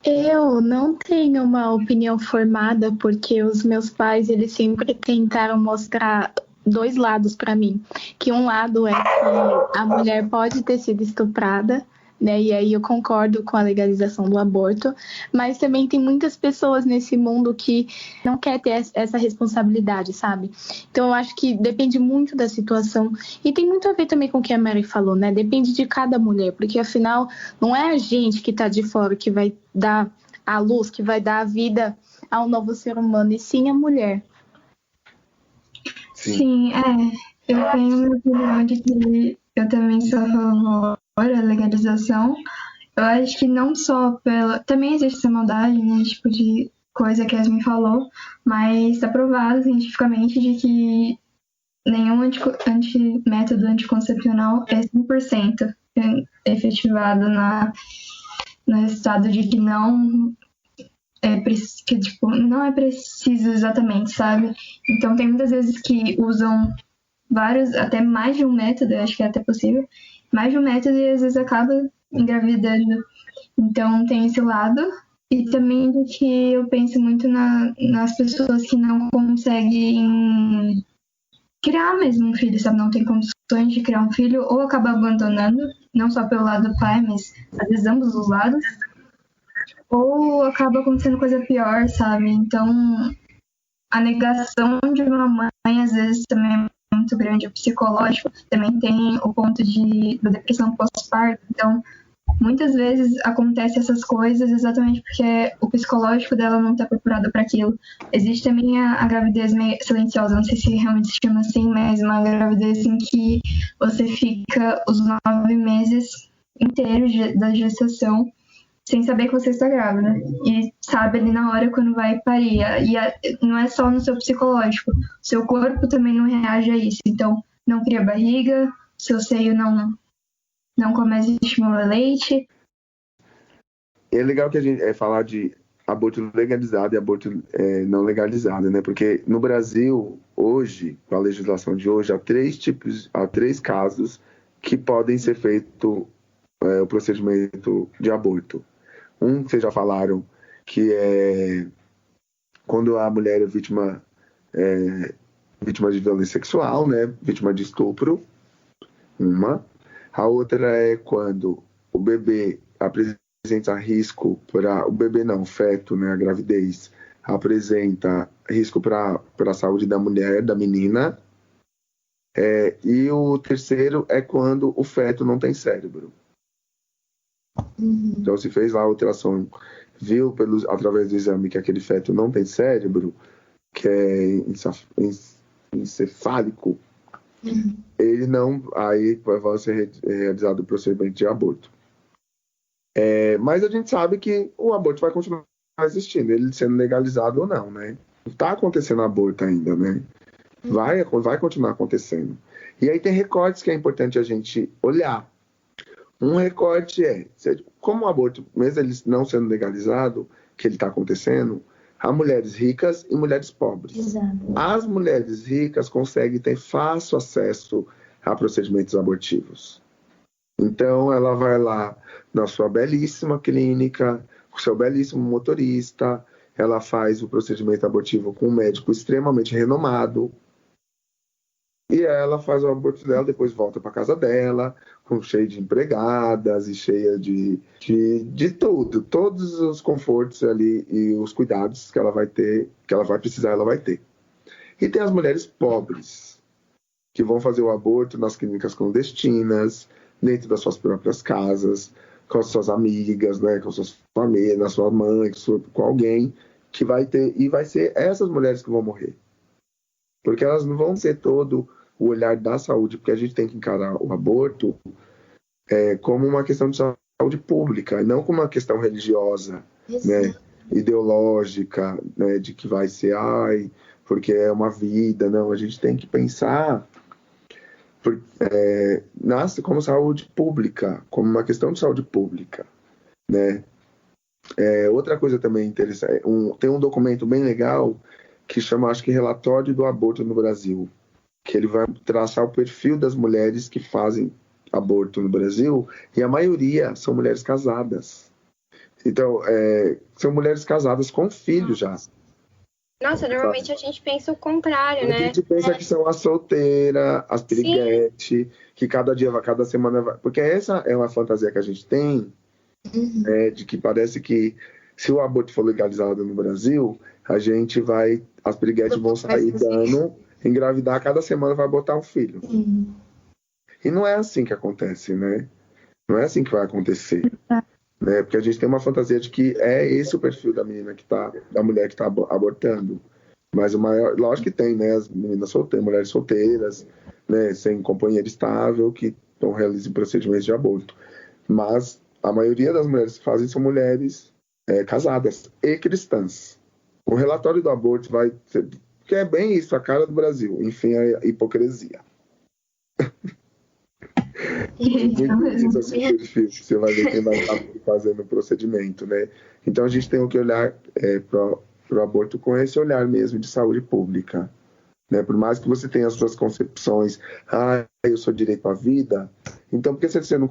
Eu não tenho uma opinião formada, porque os meus pais, eles sempre tentaram mostrar dois lados para mim. Que um lado é que a mulher pode ter sido estuprada, né? E aí eu concordo com a legalização do aborto, mas também tem muitas pessoas nesse mundo que não quer ter essa responsabilidade, sabe? Então eu acho que depende muito da situação, e tem muito a ver também com o que a Mary falou, né? Depende de cada mulher, porque afinal não é a gente que tá de fora que vai dar a luz, que vai dar a vida ao novo ser humano, e sim a mulher. Sim, eu tenho uma opinião de que eu também sou a favor da legalização. Eu acho que não só também existe essa maldade, né, tipo de coisa que a Yasmin falou, mas está provado cientificamente de que nenhum método anticoncepcional é 100% efetivado no estado de que não não é preciso exatamente, sabe? Então tem muitas vezes que usam vários, até mais de um método, acho que é até possível, mais de um método, e às vezes acaba engravidando. Então tem esse lado, e também de que eu penso muito nas pessoas que não conseguem criar mesmo um filho, sabe? Não tem condições de criar um filho, ou acaba abandonando, não só pelo lado do pai, mas às vezes ambos os lados, ou acaba acontecendo coisa pior, sabe? Então a negação de uma mãe às vezes também é muito grande. O psicológico também tem o ponto da depressão pós-parto. Então muitas vezes acontecem essas coisas exatamente porque o psicológico dela não está preparado para aquilo. Existe também a gravidez meio silenciosa, não sei se realmente se chama assim, mas uma gravidez em que você fica os 9 meses inteiros da gestação sem saber que você está grávida, e sabe ali na hora quando vai parir. E não é só no seu psicológico, seu corpo também não reage a isso. Então não cria barriga, seu seio não começa a estimular leite. é legal que a gente falar de aborto legalizado e aborto não legalizado, né? Porque no Brasil, hoje, com a legislação de hoje, há três casos que podem ser feito o procedimento de aborto. Um que vocês já falaram, que é quando a mulher é vítima de violência sexual, né? Vítima de estupro. Uma. A outra é quando o bebê apresenta risco para... O bebê não, o feto, né? A gravidez apresenta risco para a saúde da mulher, da menina. E o terceiro é quando o feto não tem cérebro. Então, se fez lá a ultrassom, viu através do exame que aquele feto não tem cérebro, que é encefálico, ele não... Aí vai ser realizado o procedimento de aborto. Mas a gente sabe que o aborto vai continuar existindo, ele sendo legalizado ou não, né? Está acontecendo aborto ainda, né? Vai continuar acontecendo. E aí tem recortes que é importante a gente olhar. Um recorte como o aborto, mesmo ele não sendo legalizado, que ele está acontecendo, há mulheres ricas e mulheres pobres. Exato. As mulheres ricas conseguem ter fácil acesso a procedimentos abortivos. Então, ela vai lá na sua belíssima clínica, com o seu belíssimo motorista, ela faz o procedimento abortivo com um médico extremamente renomado, e ela faz o aborto dela, depois volta para casa dela, cheia de empregadas e cheia de tudo. Todos os confortos ali e os cuidados que ela vai ter, que ela vai precisar, ela vai ter. E tem as mulheres pobres, que vão fazer o aborto nas clínicas clandestinas, dentro das suas próprias casas, com as suas amigas, né, com suas famílias, na sua mãe, com alguém, que vai ter... E vai ser essas mulheres que vão morrer. Porque elas não vão ter todo o olhar da saúde, porque a gente tem que encarar o aborto como uma questão de saúde pública, e não como uma questão religiosa, né, ideológica, né, de que vai ser, porque é uma vida. Não, a gente tem que pensar nasce como saúde pública, como uma questão de saúde pública, né? Outra coisa também interessante, tem um documento bem legal que chama, acho que, Relatório do Aborto no Brasil, que ele vai traçar o perfil das mulheres que fazem aborto no Brasil, e a maioria são mulheres casadas. Então, são mulheres casadas com filhos já. Nossa, normalmente a gente pensa o contrário, né? A gente pensa que são as solteiras, as piriguete, que cada semana vai... Porque essa é uma fantasia que a gente tem, de que parece que se o aborto for legalizado no Brasil, as piriguetes vão sair dando, engravidar, cada semana vai botar um filho. E não é assim que acontece, né? Não é assim que vai acontecer. Né? Porque a gente tem uma fantasia de que é esse o perfil da menina da mulher que está abortando. Mas o maior, lógico que tem, né? As meninas solteiras, mulheres solteiras, né? Sem companheiro estável, que estão realizando procedimentos de aborto. Mas a maioria das mulheres que fazem são mulheres casadas e cristãs. O relatório do aborto vai ser, que é bem isso, a cara do Brasil. Enfim, a hipocrisia. Muito assim, perfil, você vai ver quem vai estar fazendo o procedimento, né? Então a gente tem que olhar para o aborto com esse olhar mesmo de saúde pública, né? Por mais que você tenha as suas concepções, eu sou direito à vida, então por que você não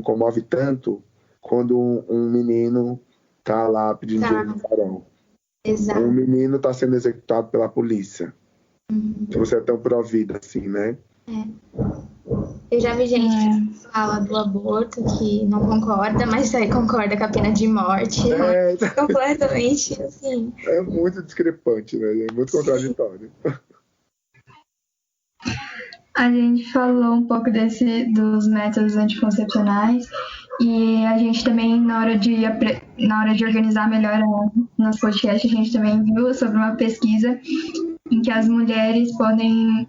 comove tanto quando um menino tá lá pedindo dinheiro no farol? Exato. Um menino está sendo executado pela polícia. Se você é tão pró-vida assim, né? Eu já vi gente que fala do aborto que não concorda, mas aí concorda com a pena de morte. Completamente assim. É muito discrepante, né? É muito contraditório. A gente falou um pouco dos métodos anticoncepcionais e a gente também, na hora de organizar melhor nosso podcast, a gente também viu sobre uma pesquisa em que as mulheres podem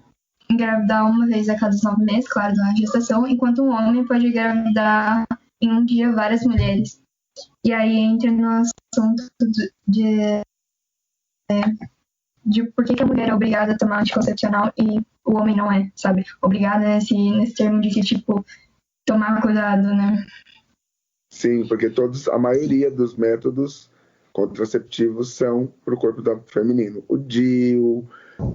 engravidar uma vez a cada 9 meses, claro, durante a gestação, enquanto um homem pode engravidar em um dia várias mulheres. E aí entra no assunto de por que a mulher é obrigada a tomar anticoncepcional e o homem não é, sabe? Obrigada nesse termo de que, tipo, tomar cuidado, né? Sim, porque a maioria dos métodos contraceptivos são para o corpo feminino. O DIU,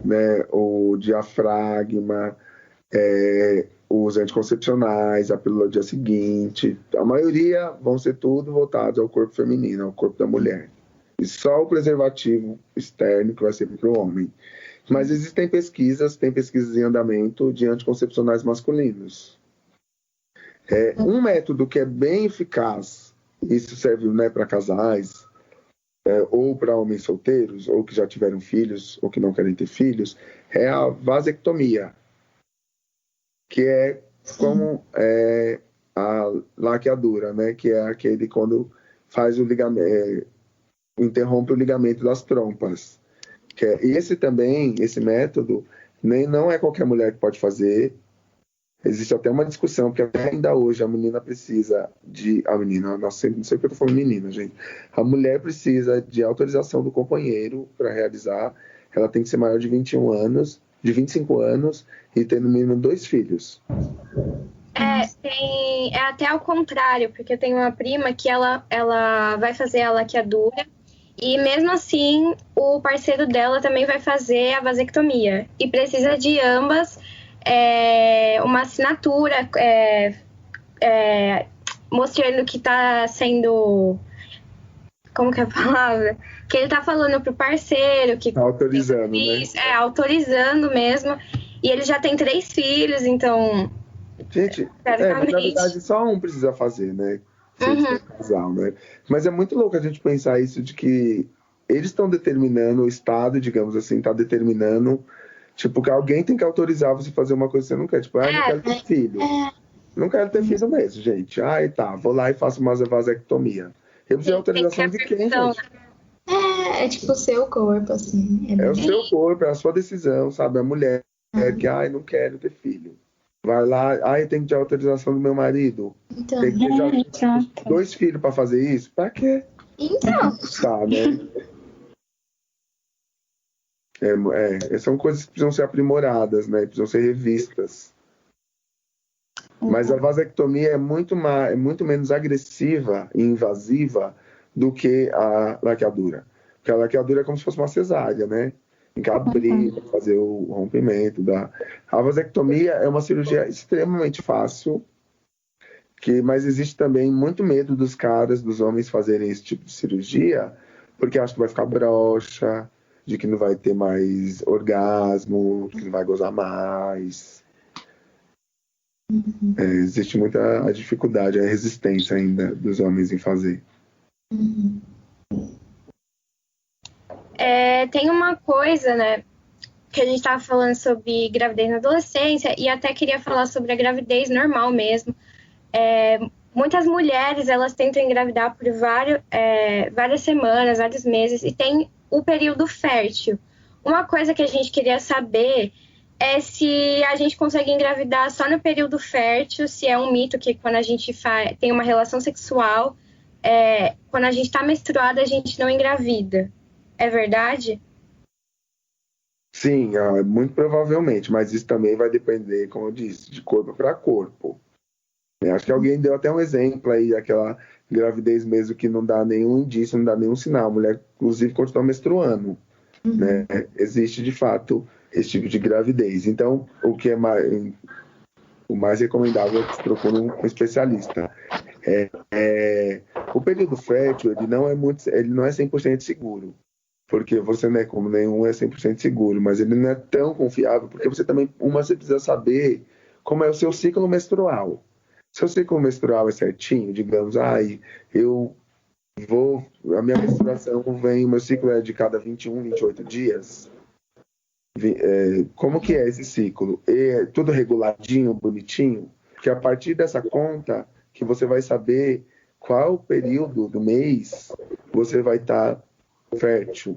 né, o diafragma, os anticoncepcionais, a pílula do dia seguinte, a maioria vão ser tudo voltados ao corpo feminino, ao corpo da mulher. E só o preservativo externo que vai ser para o homem. Mas existem pesquisas, tem pesquisas em andamento de anticoncepcionais masculinos. Um método que é bem eficaz, isso serve, né, para casais, ou para homens solteiros, ou que já tiveram filhos, ou que não querem ter filhos, é a vasectomia, que é como a laqueadura, né, que é aquele quando faz o ligamento, interrompe o ligamento das trompas. Esse método, não é qualquer mulher que pode fazer. Existe até uma discussão, porque até ainda hoje a menina precisa não sei porque eu tô falando menina, gente. A mulher precisa de autorização do companheiro para realizar. Ela tem que ser maior de 21 anos, de 25 anos e ter no mínimo 2 filhos. É até ao contrário, porque eu tenho uma prima que ela vai fazer a laqueadura e mesmo assim o parceiro dela também vai fazer a vasectomia e precisa de ambas uma assinatura mostrando que está sendo, como que é a palavra? Que ele está falando pro parceiro que autorizando, né? Autorizando mesmo. E ele já tem 3 filhos, então gente, mas na verdade só um precisa fazer, né? Casal, né? Mas é muito louco a gente pensar isso, de que eles estão determinando, o Estado, digamos assim, está determinando, tipo, que alguém tem que autorizar você fazer uma coisa que você não quer. Tipo, não quero ter filho. Não quero ter filho mesmo, gente. Vou lá e faço uma vasectomia. Eu preciso de autorização de quem, gente? É tipo o seu corpo, assim. É o seu corpo, é a sua decisão, sabe? A mulher que, não quero ter filho. Vai lá, tem que ter autorização do meu marido. Então, tem que ter 2 filhos para fazer isso? Pra quê? Então. Tá, né? São coisas que precisam ser aprimoradas, né? Precisam ser revistas. Mas a vasectomia é muito menos agressiva e invasiva do que a laqueadura. Porque a laqueadura é como se fosse uma cesárea, né? Tem que abrir, fazer o rompimento. A vasectomia é uma cirurgia extremamente fácil, mas existe também muito medo dos homens fazerem esse tipo de cirurgia, porque acham que vai ficar broxa, de que não vai ter mais orgasmo, que não vai gozar mais. Existe muita dificuldade, a resistência ainda dos homens em fazer. Tem uma coisa, né, que a gente estava falando sobre gravidez na adolescência e até queria falar sobre a gravidez normal mesmo. Muitas mulheres, elas tentam engravidar por várias semanas, vários meses, e tem o período fértil. Uma coisa que a gente queria saber é se a gente consegue engravidar só no período fértil, se é um mito que quando a gente tem uma relação sexual, quando a gente está menstruada, a gente não engravida. É verdade? Sim, muito provavelmente, mas isso também vai depender, como eu disse, de corpo para corpo. Acho que alguém deu até um exemplo aí, aquela gravidez mesmo que não dá nenhum indício, não dá nenhum sinal. A mulher, inclusive, continua menstruando. Né? Existe, de fato, esse tipo de gravidez. Então, o que é o mais recomendável é que se procure um especialista. O período fértil, ele não é 100% seguro. Porque você, né, como nenhum é 100% seguro, mas ele não é tão confiável, porque você precisa saber como é o seu ciclo menstrual. Se o ciclo menstrual é certinho, digamos, a minha menstruação vem, o meu ciclo é de cada 21, 28 dias. Como que é esse ciclo? É tudo reguladinho, bonitinho? Porque a partir dessa conta que você vai saber qual período do mês você vai estar fértil.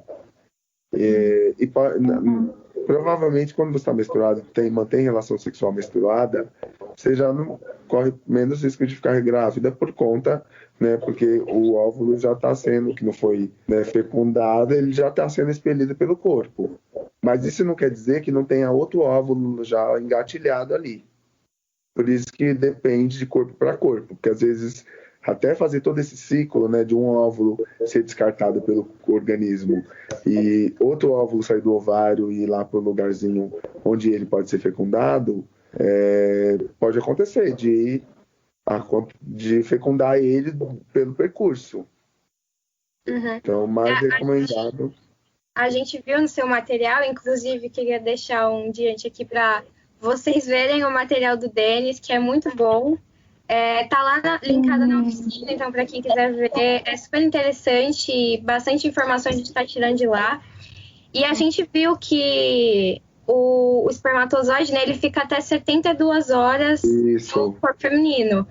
Provavelmente, quando você está menstruado, mantém relação sexual menstruada, você já não corre menos risco de ficar grávida por conta, né? Porque o óvulo já está sendo, que não foi, né, fecundado, ele já está sendo expelido pelo corpo. Mas isso não quer dizer que não tenha outro óvulo já engatilhado ali. Por isso que depende de corpo para corpo, porque às vezes até fazer todo esse ciclo, né, de um óvulo ser descartado pelo organismo e outro óvulo sair do ovário e ir lá para o lugarzinho onde ele pode ser fecundado, pode acontecer de fecundar ele pelo percurso. Então, mais recomendado. A gente viu no seu material, inclusive queria deixar um diante aqui para vocês verem o material do Denis, que é muito bom. Tá lá linkado na oficina, então para quem quiser ver, é super interessante e bastante informação a gente está tirando de lá. E a gente viu que o espermatozoide, né, ele fica até 72 horas no corpo feminino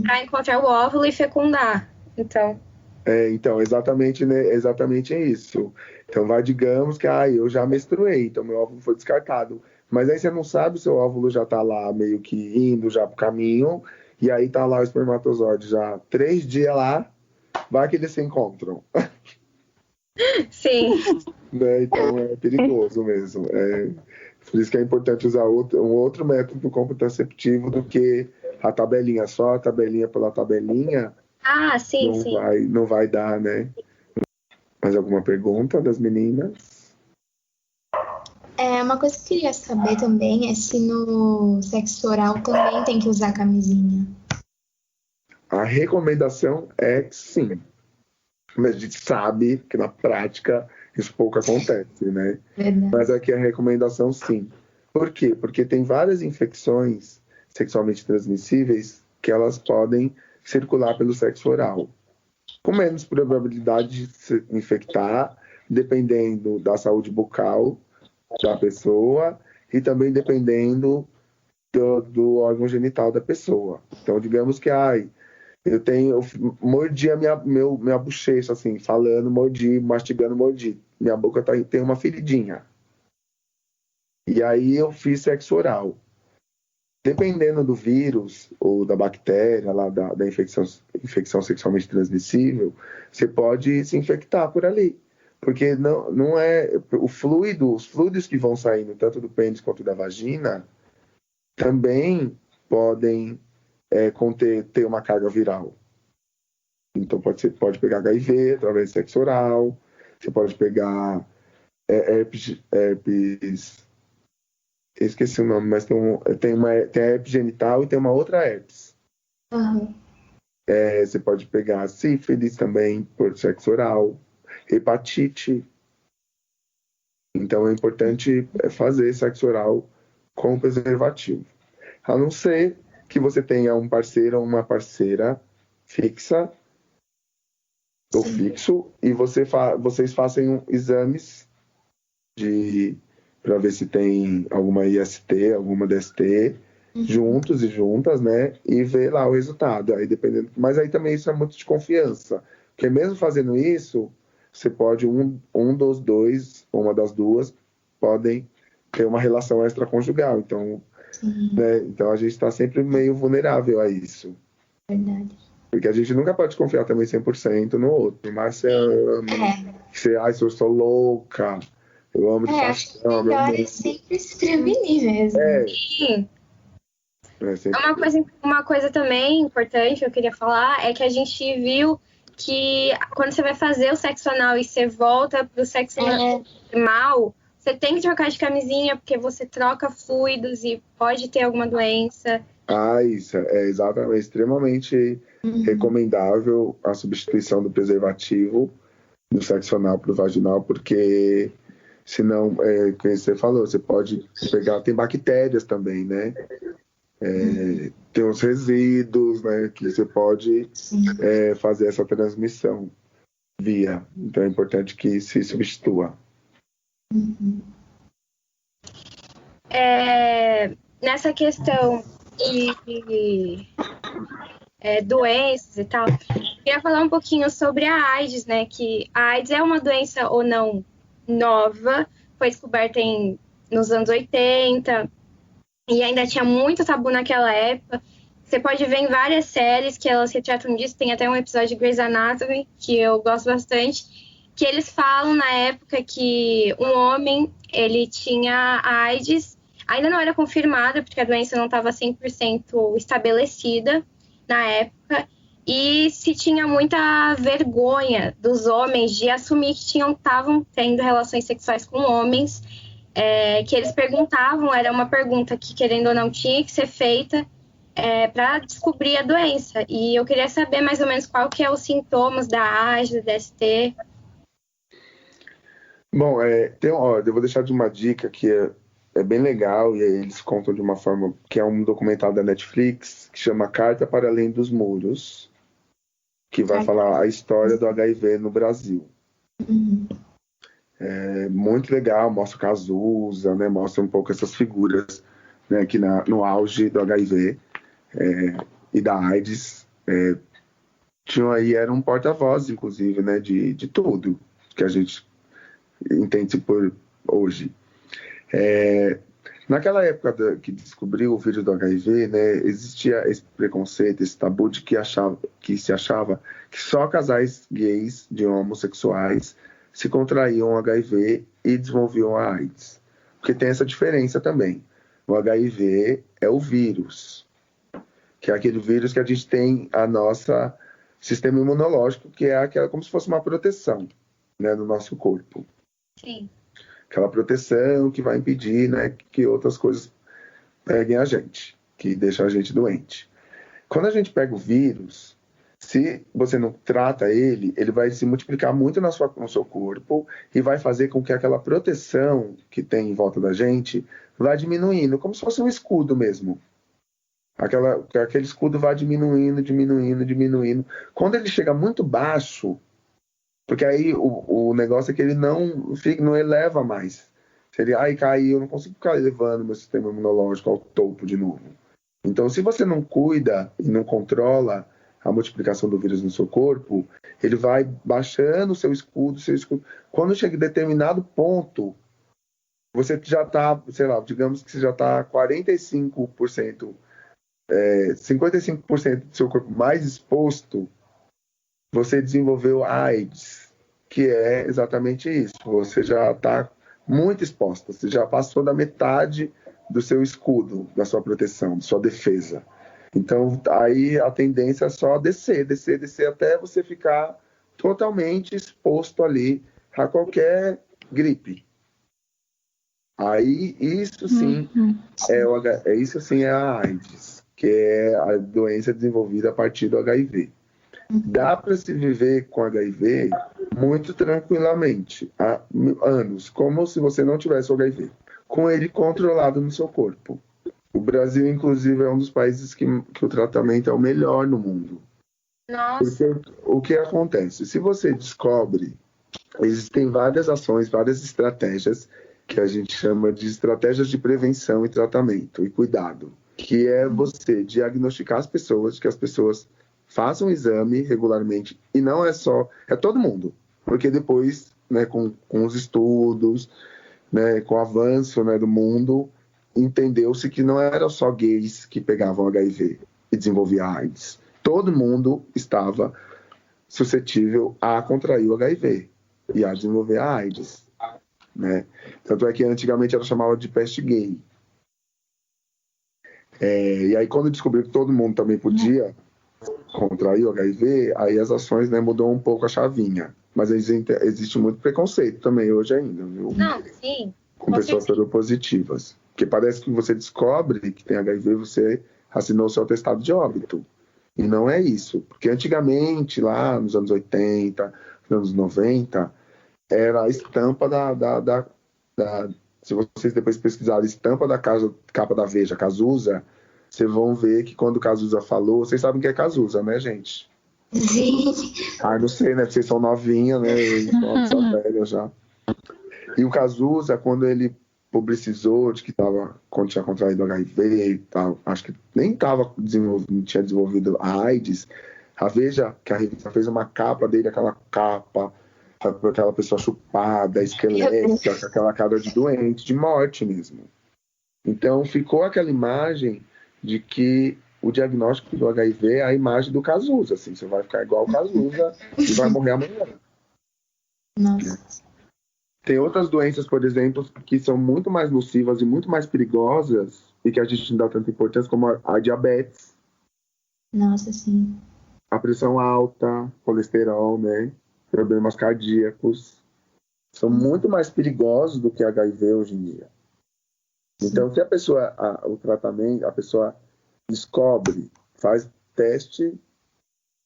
para encontrar o óvulo e fecundar. Então, exatamente, né, exatamente isso. Então, digamos que eu já menstruei, então meu óvulo foi descartado. Mas aí você não sabe se o óvulo já está lá meio que indo já para o caminho, e aí tá lá o espermatozoide já 3 dias lá, vai que eles se encontram. Sim. Né? Então é perigoso mesmo. Por isso que é importante usar um outro método contraceptivo do que a tabelinha, só a tabelinha pela tabelinha. Sim, não vai dar, né? Mais alguma pergunta das meninas? Uma coisa que eu queria saber também é se no sexo oral também tem que usar camisinha. A recomendação é que sim. Mas a gente sabe que na prática isso pouco acontece, né? Verdade. Mas aqui a recomendação sim. Por quê? Porque tem várias infecções sexualmente transmissíveis que elas podem circular pelo sexo oral. Com menos probabilidade de se infectar, dependendo da saúde bucal da pessoa e também dependendo do órgão genital da pessoa. Então, digamos que eu mordi a minha bochecha, assim, falando, mastigando, mordi. Minha boca tem uma feridinha. E aí eu fiz sexo oral. Dependendo do vírus ou da bactéria, lá da infecção sexualmente transmissível, você pode se infectar por ali. Porque não é os fluidos que vão saindo tanto do pênis quanto da vagina também podem ter uma carga viral. Então pode pegar HIV através de sexo oral, você pode pegar herpes, eu esqueci o nome, mas tem a herpes genital e tem uma outra herpes. Você pode pegar sífilis também por sexo oral, hepatite. Então é importante fazer sexo oral com preservativo. A não ser que você tenha um parceiro ou uma parceira fixa ou fixo e vocês façam exames para ver se tem alguma IST, alguma DST, juntos e juntas, né? E ver lá o resultado. Aí dependendo, mas aí também isso é muito de confiança. Porque mesmo fazendo isso, você pode, um dos dois, uma das duas, podem ter uma relação extraconjugal. Então, né? Então a gente está sempre meio vulnerável a isso. Verdade. Porque a gente nunca pode confiar também 100% no outro. Mas você ama, eu sou louca, eu amo de paixão. O melhor é sempre se prevenir mesmo. Sim. Uma coisa também importante que eu queria falar é que a gente viu que quando você vai fazer o sexo anal e você volta pro sexo normal, você tem que trocar de camisinha porque você troca fluidos e pode ter alguma doença. Isso é exatamente, extremamente recomendável a substituição do preservativo do sexo anal pro vaginal, porque senão, como você falou, você pode pegar, tem bactérias também, né? Tem uns resíduos, né, que você pode fazer essa transmissão via. Então é importante que se substitua. Nessa questão de doenças e tal, eu queria falar um pouquinho sobre a AIDS, né? Que a AIDS é uma doença ou não nova, foi descoberta nos anos 80 e ainda tinha muito tabu naquela época. Você pode ver em várias séries que elas retratam disso, tem até um episódio de Grey's Anatomy, que eu gosto bastante, que eles falam na época que um homem, ele tinha AIDS, ainda não era confirmada, porque a doença não estava 100% estabelecida na época, e se tinha muita vergonha dos homens de assumir que estavam tendo relações sexuais com homens, que eles perguntavam, era uma pergunta que, querendo ou não, tinha que ser feita para descobrir a doença. E eu queria saber mais ou menos qual que é os sintomas da AIDS, da DST. Bom, eu vou deixar de uma dica que é bem legal, e aí eles contam de uma forma que é um documentário da Netflix, que chama Carta para Além dos Muros, que vai falar a história do HIV no Brasil. É muito legal, mostra o Cazuza, né, mostra um pouco essas figuras, né, que no auge do HIV e da AIDS, era um porta-voz, inclusive, né, de tudo que a gente entende por hoje. Naquela época que descobriu o vírus do HIV, né, existia esse preconceito, esse tabu de que se achava que só casais gays de homossexuais se contraíam HIV e desenvolviam a AIDS. Porque tem essa diferença também. O HIV é o vírus, que é aquele vírus que a gente tem a nossa sistema imunológico, que é como se fosse uma proteção, né, no nosso corpo. Sim. Aquela proteção que vai impedir, né, que outras coisas peguem a gente, que deixam a gente doente. Quando a gente pega o vírus, se você não trata ele vai se multiplicar muito no seu corpo e vai fazer com que aquela proteção que tem em volta da gente vá diminuindo, como se fosse um escudo mesmo. Aquele escudo vai diminuindo. Quando ele chega muito baixo, porque aí o negócio é que ele não eleva mais. Se ele caiu, eu não consigo ficar elevando meu sistema imunológico ao topo de novo. Então, se você não cuida e não controla a multiplicação do vírus no seu corpo, ele vai baixando o seu escudo. Quando chega em determinado ponto, você já está, sei lá, digamos que você já está 45%, 55% do seu corpo mais exposto, você desenvolveu AIDS, que é exatamente isso. Você já está muito exposta, você já passou da metade do seu escudo, da sua proteção, da sua defesa. Então, aí a tendência é só descer até você ficar totalmente exposto ali a qualquer gripe. Aí, isso sim é a AIDS, que é a doença desenvolvida a partir do HIV. Dá para se viver com HIV muito tranquilamente, há anos, como se você não tivesse o HIV, com ele controlado no seu corpo. O Brasil, inclusive, é um dos países que o tratamento é o melhor no mundo. Nossa. Porque o que acontece? Se você descobre, existem várias ações, várias estratégias que a gente chama de estratégias de prevenção e tratamento e cuidado, que é você diagnosticar as pessoas, que as pessoas façam o exame regularmente, e não é todo mundo, porque depois, né, com os estudos, né, com o avanço, né, do mundo, entendeu-se que não era só gays que pegavam HIV e desenvolviam AIDS. Todo mundo estava suscetível a contrair o HIV e a desenvolver a AIDS, né? Tanto é que antigamente era chamado de peste gay. E aí quando descobriu que todo mundo também podia contrair o HIV, aí as ações, né, mudou um pouco a chavinha. Mas existe muito preconceito também hoje ainda, viu? Não, sim. Com pessoas seropositivas. Porque parece que você descobre que tem HIV, você assinou o seu atestado de óbito. E não é isso. Porque antigamente, lá nos anos 80, nos anos 90, era a estampa se vocês depois pesquisarem a estampa da capa da Veja, Cazuza, vocês vão ver que quando o Cazuza falou, vocês sabem o que é Cazuza, né, gente? Sim. Não sei, né? Vocês são novinhas, né? Eu sou velha já. E o Cazuza, quando ele publicizou de que quando tinha contraído HIV e tal, acho que nem tinha desenvolvido a AIDS, a Veja, que a revista fez uma capa dele, aquela capa, aquela pessoa chupada, esquelética, com aquela cara de doente, de morte mesmo. Então ficou aquela imagem de que o diagnóstico do HIV é a imagem do Cazuza, assim, você vai ficar igual o Cazuza e vai morrer amanhã. Nossa. Tem outras doenças, por exemplo, que são muito mais nocivas e muito mais perigosas e que a gente não dá tanta importância, como a diabetes. Nossa, sim. a pressão alta, colesterol, né? Problemas cardíacos, são muito mais perigosos do que HIV hoje em dia. Então, se a pessoa, o tratamento, a pessoa descobre, faz teste,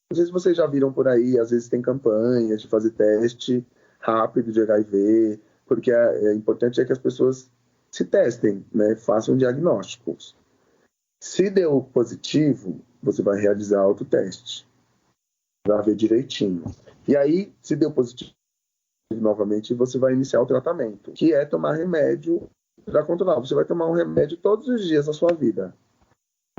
não sei se vocês já viram por aí, às vezes tem campanhas de fazer teste rápido de HIV, porque é importante que as pessoas se testem, né? Façam diagnósticos. Se deu positivo, você vai realizar outro teste, para ver direitinho. E aí, se deu positivo novamente, você vai iniciar o tratamento, que é tomar remédio para controlar. Você vai tomar um remédio todos os dias da sua vida.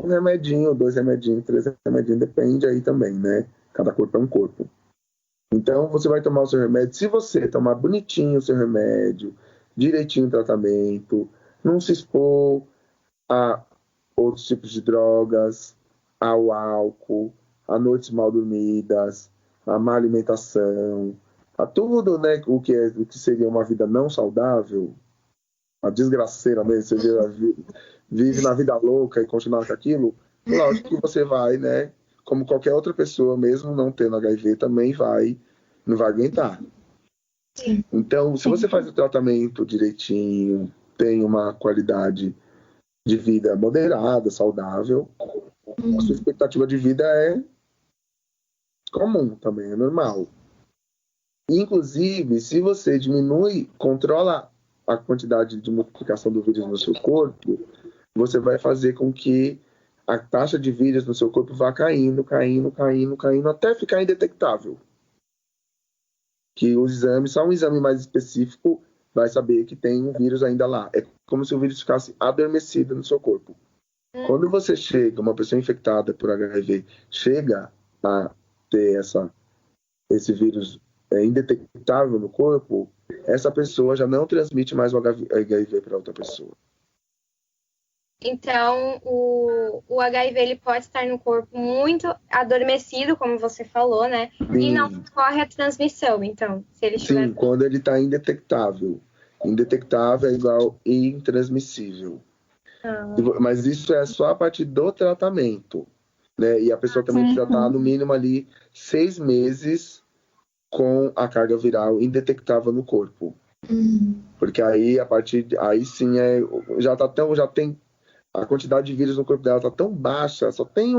Um remedinho, 2 remedinhos, 3 remedinhos, depende aí também, né? Cada corpo é um corpo. Então, você vai tomar o seu remédio. Se você tomar bonitinho o seu remédio, direitinho o tratamento, não se expor a outros tipos de drogas, ao álcool, a noites mal dormidas, a má alimentação, a tudo, né, o que seria uma vida não saudável, a desgraceira mesmo, você vive na vida louca e continuar com aquilo, lógico que você vai, né, como qualquer outra pessoa, mesmo não tendo HIV, também não vai aguentar. Sim. Então, se você faz o tratamento direitinho, tem uma qualidade de vida moderada, saudável, a sua expectativa de vida é comum também, é normal. Inclusive, se você controla a quantidade de multiplicação do vírus no seu corpo, você vai fazer com que a taxa de vírus no seu corpo vá caindo, até ficar indetectável. Que o exame, só um exame mais específico, vai saber que tem um vírus ainda lá. É como se o vírus ficasse adormecido no seu corpo. Quando você uma pessoa infectada por HIV, chega a ter esse vírus indetectável no corpo, essa pessoa já não transmite mais o HIV para outra pessoa. Então, o HIV ele pode estar no corpo muito adormecido, como você falou, né? Sim. E não ocorre a transmissão, então. Se ele estiver... Sim, quando ele está indetectável. Indetectável é igual intransmissível. Mas isso é só a partir do tratamento, né? E a pessoa também precisa estar no mínimo ali 6 meses com a carga viral indetectável no corpo. Porque aí, aí sim, já tem a quantidade de vírus no corpo dela tá tão baixa, só tem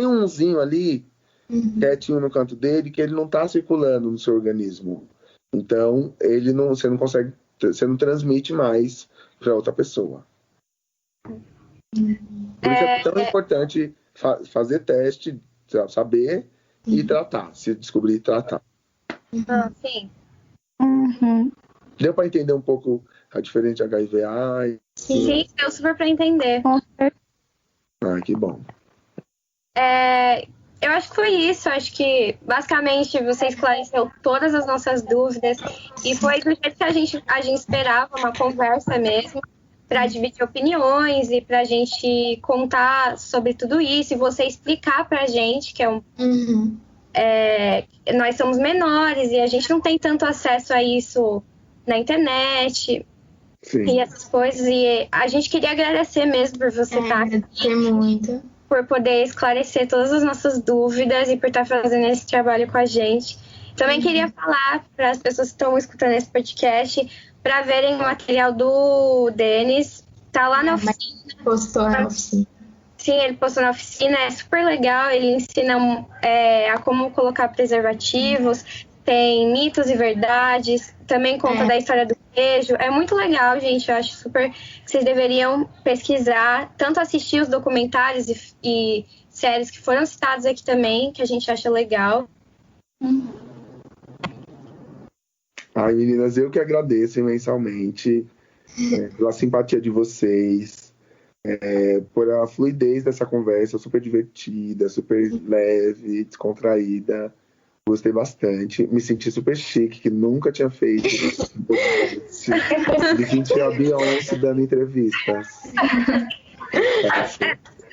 umzinho ali, quietinho no canto dele, que ele não tá circulando no seu organismo. Então, você não transmite mais para outra pessoa. Por isso é tão importante fazer teste, saber e tratar, se descobrir e tratar. Sim. Deu para entender um pouco a diferença de HIV/AIDS? Sim, deu super para entender. Que bom. Eu acho que foi isso. Acho que, basicamente, você esclareceu todas as nossas dúvidas. E foi do jeito que a gente esperava, uma conversa mesmo, para dividir opiniões e para a gente contar sobre tudo isso. E você explicar para a gente que nós somos menores e a gente não tem tanto acesso a isso na internet. Sim. E essas coisas. E a gente queria agradecer mesmo por você estar aqui. Muito. Por poder esclarecer todas as nossas dúvidas e por estar fazendo esse trabalho com a gente. Também queria falar para as pessoas que estão escutando esse podcast para verem o material do Denis. Tá lá na oficina. Postou na oficina. Sim, ele postou na oficina. É super legal. Ele ensina a como colocar preservativos. Tem mitos e verdades. Também conta da história do beijo. É muito legal, gente. Eu acho super que vocês deveriam pesquisar. Tanto assistir os documentários e séries que foram citados aqui também, que a gente acha legal. Ai, meninas, eu que agradeço imensamente pela simpatia de vocês, por a fluidez dessa conversa, super divertida, super leve, descontraída. Gostei bastante. Me senti super chique, que nunca tinha feito. Me senti a Beyoncé dando entrevistas.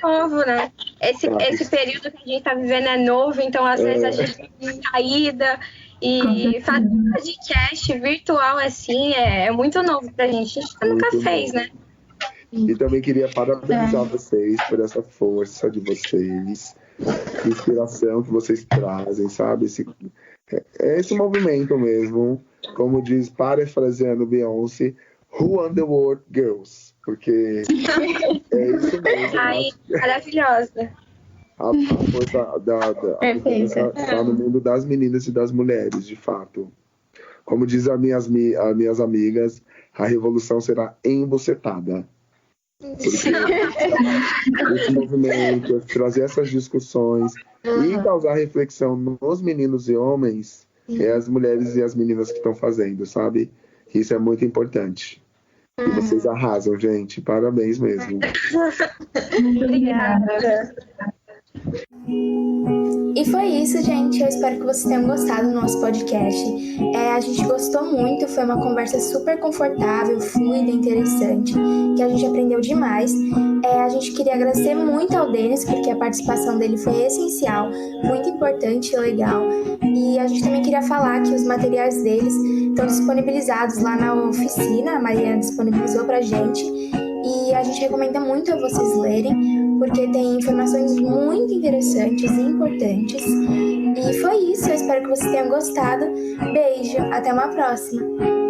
Novo, né? Esse período que a gente tá vivendo é novo, então às vezes a gente tem saída e fazer um podcast virtual assim é muito novo pra gente. A gente nunca fez, né? E também queria parabenizar vocês por essa força de vocês. inspiração que vocês trazem, sabe? Esse movimento mesmo, como diz, parafraseando Beyoncé, Who Won the World Girls? Porque é isso mesmo. Ai, maravilhosa. A força da mudança está no mundo das meninas e das mulheres, de fato. Como diz as minhas amigas, a revolução será embucetada. Porque esse movimento, trazer essas discussões e causar reflexão nos meninos e homens, é as mulheres e as meninas que estão fazendo, sabe? Isso é muito importante. E vocês arrasam, gente. Parabéns mesmo. Obrigada. E foi isso, gente. Eu espero que vocês tenham gostado do nosso podcast. A gente gostou muito, foi uma conversa super confortável, fluida, interessante, que a gente aprendeu demais. A gente queria agradecer muito ao Denis, porque a participação dele foi essencial, muito importante e legal. E a gente também queria falar que os materiais deles estão disponibilizados lá na oficina, a Mariana disponibilizou pra gente. E a gente recomenda muito a vocês lerem, porque tem informações muito interessantes e importantes. E foi isso, eu espero que vocês tenham gostado. Beijo, até uma próxima!